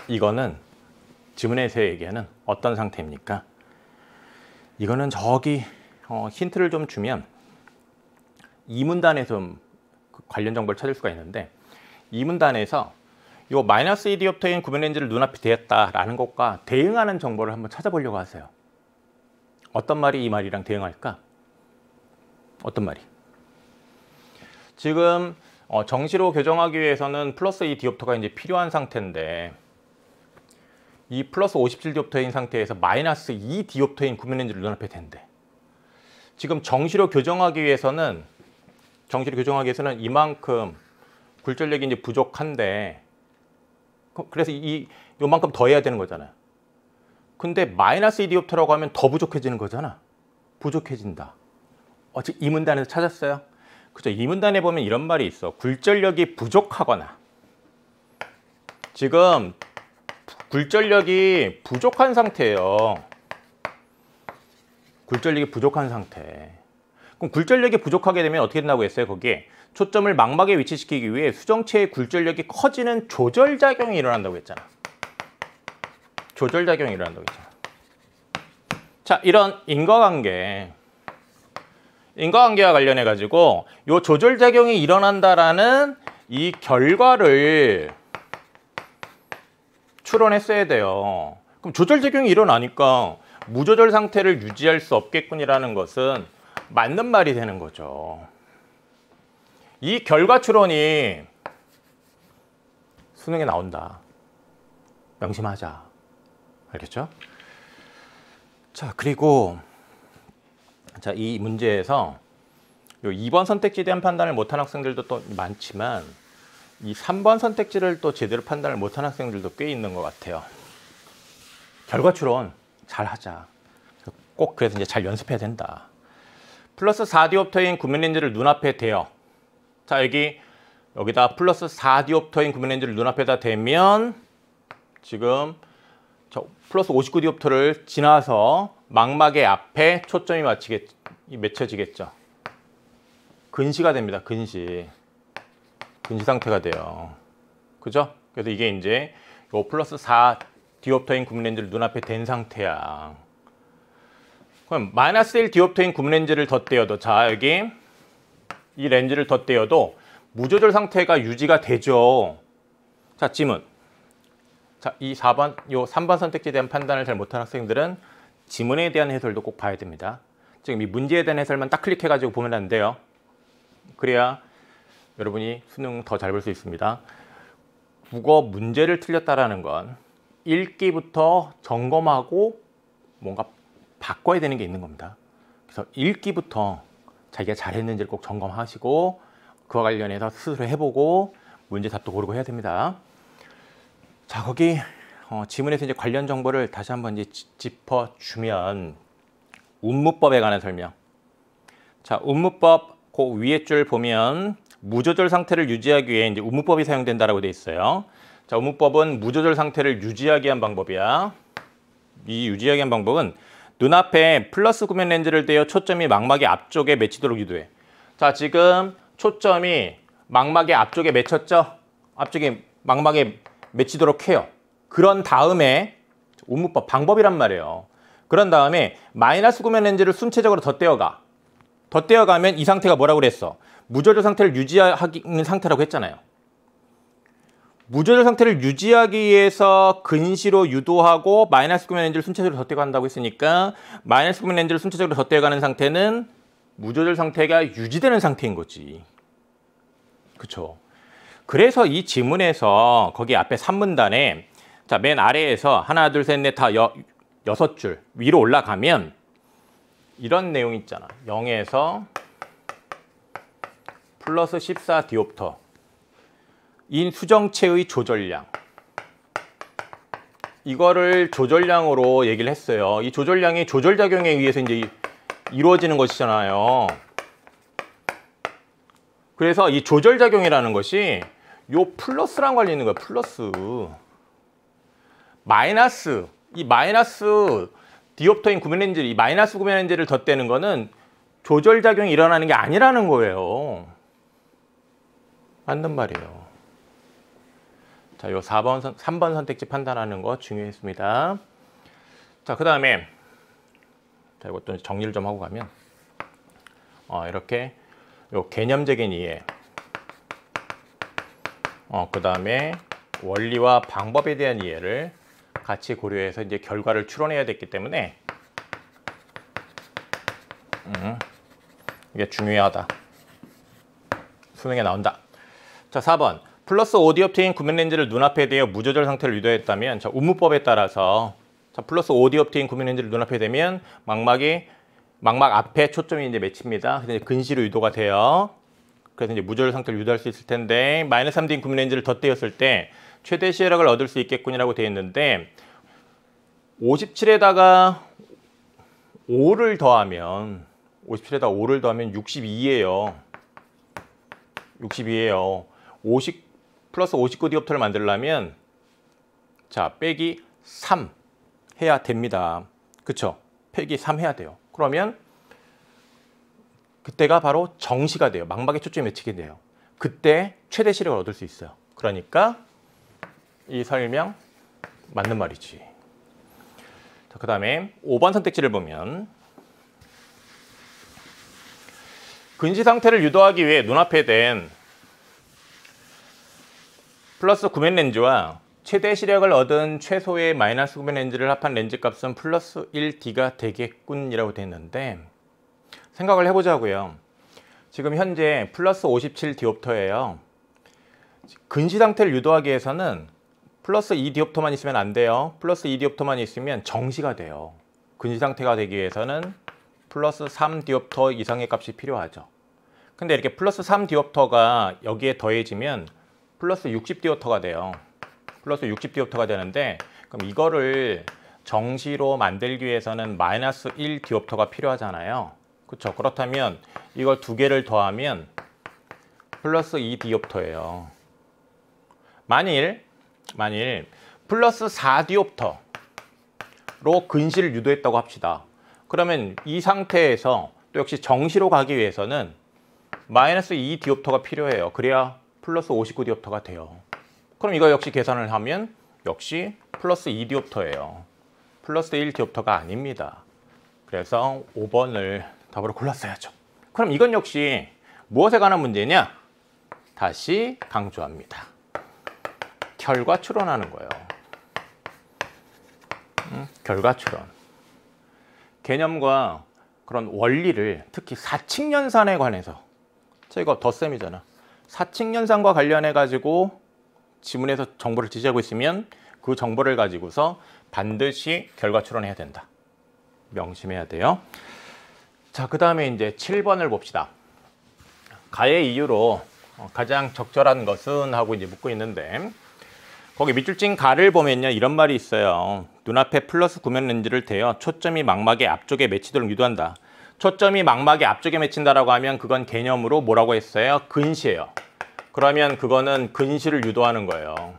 이거는 지문에서 얘기하는 어떤 상태입니까? 이거는 저기 힌트를 좀 주면 이 문단에서 좀 관련 정보를 찾을 수가 있는데, 이 문단에서 요 마이너스 2디옵터인 구변렌즈를 눈앞에 대었다라는 것과 대응하는 정보를 한번 찾아보려고 하세요. 어떤 말이 이 말이랑 대응할까? 어떤 말이? 지금 정시로 교정하기 위해서는 플러스 2디옵터가 이제 필요한 상태인데, 이 플러스 57디옵터인 상태에서 마이너스 2디옵터인 구변렌즈를 눈앞에 댄대. 지금 정시로 교정하기 위해서는 이만큼 굴절력이 이제 부족한데, 그래서 요만큼 더 해야 되는 거잖아요. 근데 마이너스 2디옵터라고 하면 더 부족해지는 거잖아. 부족해진다. 지금 이 문단에서 찾았어요? 그죠? 이 문단에 보면 이런 말이 있어. 굴절력이 부족하거나. 지금 굴절력이 부족한 상태예요. 굴절력이 부족한 상태. 그럼 굴절력이 부족하게 되면 어떻게 된다고 했어요? 거기에 초점을 망막에 위치시키기 위해 수정체의 굴절력이 커지는 조절작용이 일어난다고 했잖아. 조절작용이 일어난다고 했잖아. 자, 이런 인과관계와 관련해 가지고 요 조절작용이 일어난다라는 이 결과를 추론했어야 돼요. 그럼 조절작용이 일어나니까 무조절 상태를 유지할 수 없겠군이라는 것은 맞는 말이 되는 거죠. 이 결과 추론이 수능에 나온다. 명심하자. 알겠죠? 자, 그리고 자, 이 문제에서 요 2번 선택지에 대한 판단을 못한 학생들도 또 많지만, 이 3번 선택지를 또 제대로 판단을 못한 학생들도 꽤 있는 것 같아요. 결과 추론 잘 하자. 꼭 그래서 이제 잘 연습해야 된다. 플러스 4디옵터인 구변렌즈를 눈앞에 대요. 자, 여기다 플러스 4디옵터인 구변렌즈를 눈앞에다 대면 지금 저 플러스 59디옵터를 지나서 망막의 앞에 초점이 맺혀지겠죠. 근시가 됩니다. 근시 상태가 돼요. 그죠? 그래서 이게 이제 요 플러스 4디옵터인 구변렌즈를 눈앞에 댄 상태야. 그럼 마이너스 1디옵터인 구변렌즈를 덧대어도, 자, 여기 이 렌즈를 덧대어도 무조절 상태가 유지가 되죠. 자, 지문. 자, 이 3번 선택지에 대한 판단을 잘 못한 학생들은 지문에 대한 해설도 꼭 봐야 됩니다. 지금 이 문제에 대한 해설만 딱 클릭해가지고 보면 안 돼요. 그래야 여러분이 수능 더 잘 볼 수 있습니다. 국어 문제를 틀렸다라는 건 읽기부터 점검하고 뭔가 바꿔야 되는 게 있는 겁니다. 그래서 읽기부터 자기가 잘했는지를 꼭 점검하시고 그와 관련해서 스스로 해보고 문제 답도 고르고 해야 됩니다. 자, 거기 지문에서 이제 관련 정보를 다시 한번 이제 짚어주면, 운무법에 관한 설명. 자, 운무법 그 위에 줄 보면 무조절 상태를 유지하기 위해 이제 운무법이 사용된다라고 돼 있어요. 자, 운무법은 무조절 상태를 유지하기 위한 방법이야. 이 유지하기 위한 방법은 눈앞에 플러스 구변 렌즈를 대어 초점이 망막의 앞쪽에 맺히도록 유도해. 자, 지금 초점이 망막의 앞쪽에 맺혔죠? 앞쪽에 망막에 맺히도록 해요. 그런 다음에 운무법 방법이란 말이에요. 그런 다음에 마이너스 구변 렌즈를 순체적으로 덧대어가. 덧대어가면 이 상태가 뭐라고 그랬어? 무조절 상태를 유지하는 상태라고 했잖아요. 무조절 상태를 유지하기 위해서 근시로 유도하고 마이너스 구변 렌즈를 순체적으로 덧대어 간다고 했으니까, 마이너스 구변 렌즈를 순체적으로 덧대어 가는 상태는 무조절 상태가 유지되는 상태인 거지. 그쵸? 그래서 이 지문에서 거기 앞에 3문단에 자, 맨 아래에서 하나, 둘, 셋, 넷 다 6줄 위로 올라가면 이런 내용 있잖아. 0에서 플러스 14디옵터 인 수정체의 조절량. 이거를 조절량으로 얘기를 했어요. 이 조절량이 조절작용에 의해서 이제 이루어지는 것이잖아요. 그래서 이 조절작용이라는 것이 요 플러스랑 관련 있는 거야. 플러스. 이 마이너스 디옵터인 구변 렌즈, 이 마이너스 구변 렌즈를 덧대는 거는 조절작용이 일어나는 게 아니라는 거예요. 맞는 말이에요. 자, 요 3번 선택지 판단하는 거 중요했습니다. 자, 그 다음에 자, 이것도 정리를 좀 하고 가면 이렇게 요 개념적인 이해, 그 다음에 원리와 방법에 대한 이해를 같이 고려해서 이제 결과를 추론해야 됐기 때문에 이게 중요하다. 수능에 나온다. 자, 4번. 플러스 5디옵트인 구명렌즈를 눈앞에 대어 무조절 상태를 유도했다면, 자, 운무법에 따라서 자, 플러스 5디옵트인 구명렌즈를 눈앞에 대면 망막 앞에 초점이 이제 맺힙니다. 그래서 이제 근시로 유도가 돼요. 그래서 이제 무조절 상태를 유도할 수 있을 텐데, 마이너스 3D인 구명렌즈를 덧대었을 때 최대 시야력을 얻을 수 있겠군이라고 되어 있는데, 57에다가 5를 더하면 62예요. 62예요. 50 플러스 59디옵터를 만들려면 자, 빼기 3 해야 됩니다. 그쵸? 빼기 3 해야 돼요. 그러면 그때가 바로 정시가 돼요. 망막에 초점이 맺히게 돼요. 그때 최대 시력을 얻을 수 있어요. 그러니까 이 설명 맞는 말이지. 자, 그 다음에 5번 선택지를 보면 근시 상태를 유도하기 위해 눈앞에 댄 플러스 구면 렌즈와 최대 시력을 얻은 최소의 마이너스 구면 렌즈를 합한 렌즈 값은 플러스 1D가 되겠군이라고 되어 있는데, 생각을 해보자고요. 지금 현재 플러스 57디옵터예요. 근시 상태를 유도하기 위해서는 플러스 2디옵터만 있으면 안 돼요. 플러스 2디옵터만 있으면 정시가 돼요. 근시 상태가 되기 위해서는 플러스 3디옵터 이상의 값이 필요하죠. 근데 이렇게 플러스 3디옵터가 여기에 더해지면 플러스 60디옵터가 돼요. 플러스 60디옵터가 되는데, 그럼 이거를 정시로 만들기 위해서는 마이너스 1디옵터가 필요하잖아요. 그렇죠? 그렇다면 이걸 두 개를 더하면 플러스 2디옵터예요. 만일 플러스 4디옵터로 근시를 유도했다고 합시다. 그러면 이 상태에서 또 역시 정시로 가기 위해서는 마이너스 2디옵터가 필요해요. 그래야 플러스 59디옵터가 돼요. 그럼 이거 역시 계산을 하면 역시 플러스 2디옵터예요. 플러스 1디옵터가 아닙니다. 그래서 5번을 답으로 골랐어야죠. 그럼 이건 역시 무엇에 관한 문제냐? 다시 강조합니다. 결과 추론하는 거예요. 결과 추론. 개념과 그런 원리를, 특히 사칙연산에 관해서, 이거 덧셈이잖아. 사칙연산과 관련해 가지고 지문에서 정보를 제시하고 있으면 그 정보를 가지고서 반드시 결과 추론해야 된다. 명심해야 돼요. 자, 그 다음에 이제 7번을 봅시다. 가의 이유로 가장 적절한 것은 하고 이제 묻고 있는데, 거기 밑줄 친 가를 보면요, 이런 말이 있어요. 눈앞에 플러스 구면 렌즈를 대어 초점이 망막의 앞쪽에 맺히도록 유도한다. 초점이 망막의 앞쪽에 맺힌다라고 하면 그건 개념으로 뭐라고 했어요? 근시예요. 그러면 그거는 근시를 유도하는 거예요.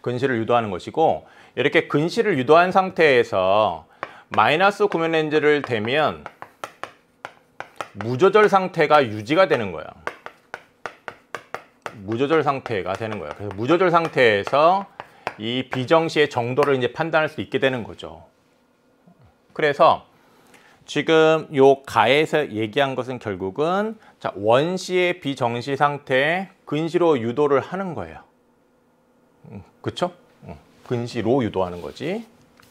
근시를 유도하는 것이고, 이렇게 근시를 유도한 상태에서 마이너스 구면 렌즈를 대면 무조절 상태가 유지가 되는 거예요. 무조절 상태가 되는 거예요. 그래서 무조절 상태에서 이 비정시의 정도를 이제 판단할 수 있게 되는 거죠. 그래서 지금 요 가에서 얘기한 것은 결국은 자, 원시의 비정시 상태에 근시로 유도를 하는 거예요. 그쵸? 근시로 유도하는 거지.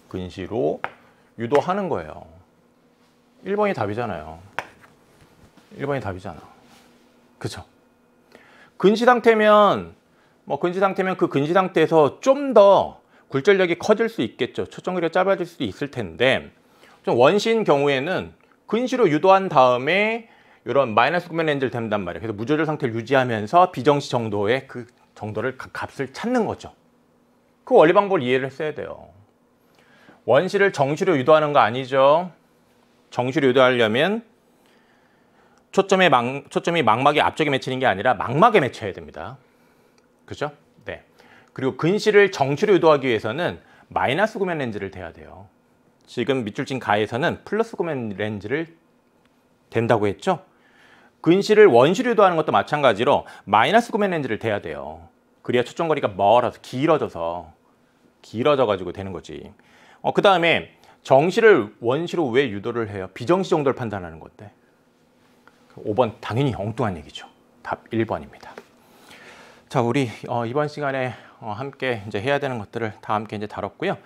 근시로 유도하는 거예요. 1번이 답이잖아요. 1번이 답이잖아. 그쵸? 근시 상태면 그 근시 상태에서 좀 더 굴절력이 커질 수 있겠죠. 초점 거리가 짧아질 수도 있을 텐데, 좀 원시인 경우에는 근시로 유도한 다음에 이런 마이너스 구면 렌즈를 댄단 말이에요. 그래서 무조절 상태를 유지하면서 비정시 정도의 그 정도를 값을 찾는 거죠. 그 원리 방법을 이해를 했어야 돼요. 원시를 정시로 유도하는 거 아니죠. 정시로 유도하려면 초점이 망막의 앞쪽에 맺히는 게 아니라 망막에 맺혀야 됩니다. 그죠? 네. 그리고 근시를 정시로 유도하기 위해서는 마이너스 구면 렌즈를 대야 돼요. 지금 밑줄진 가에서는 플러스 구매 렌즈를 댄다고 했죠. 근시를 원시로 유도하는 것도 마찬가지로 마이너스 구매 렌즈를 대야 돼요. 그래야 초점거리가 멀어서 길어져 가지고 되는 거지. 그 다음에 정시를 원시로 왜 유도를 해요? 비정시 정도를 판단하는 건데. 5번 당연히 엉뚱한 얘기죠. 답 1번입니다. 자, 우리 이번 시간에 함께 이제 해야 되는 것들을 다 함께 이제 다뤘고요.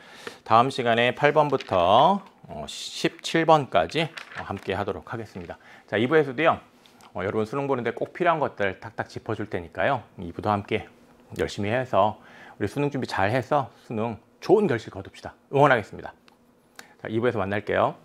다음 시간에 8번부터 17번까지 함께 하도록 하겠습니다. 자, 2부에서도요. 여러분 수능 보는데 꼭 필요한 것들 탁탁 짚어줄 테니까요. 2부도 함께 열심히 해서 우리 수능 준비 잘 해서 수능 좋은 결실 거둡시다. 응원하겠습니다. 자, 2부에서 만날게요.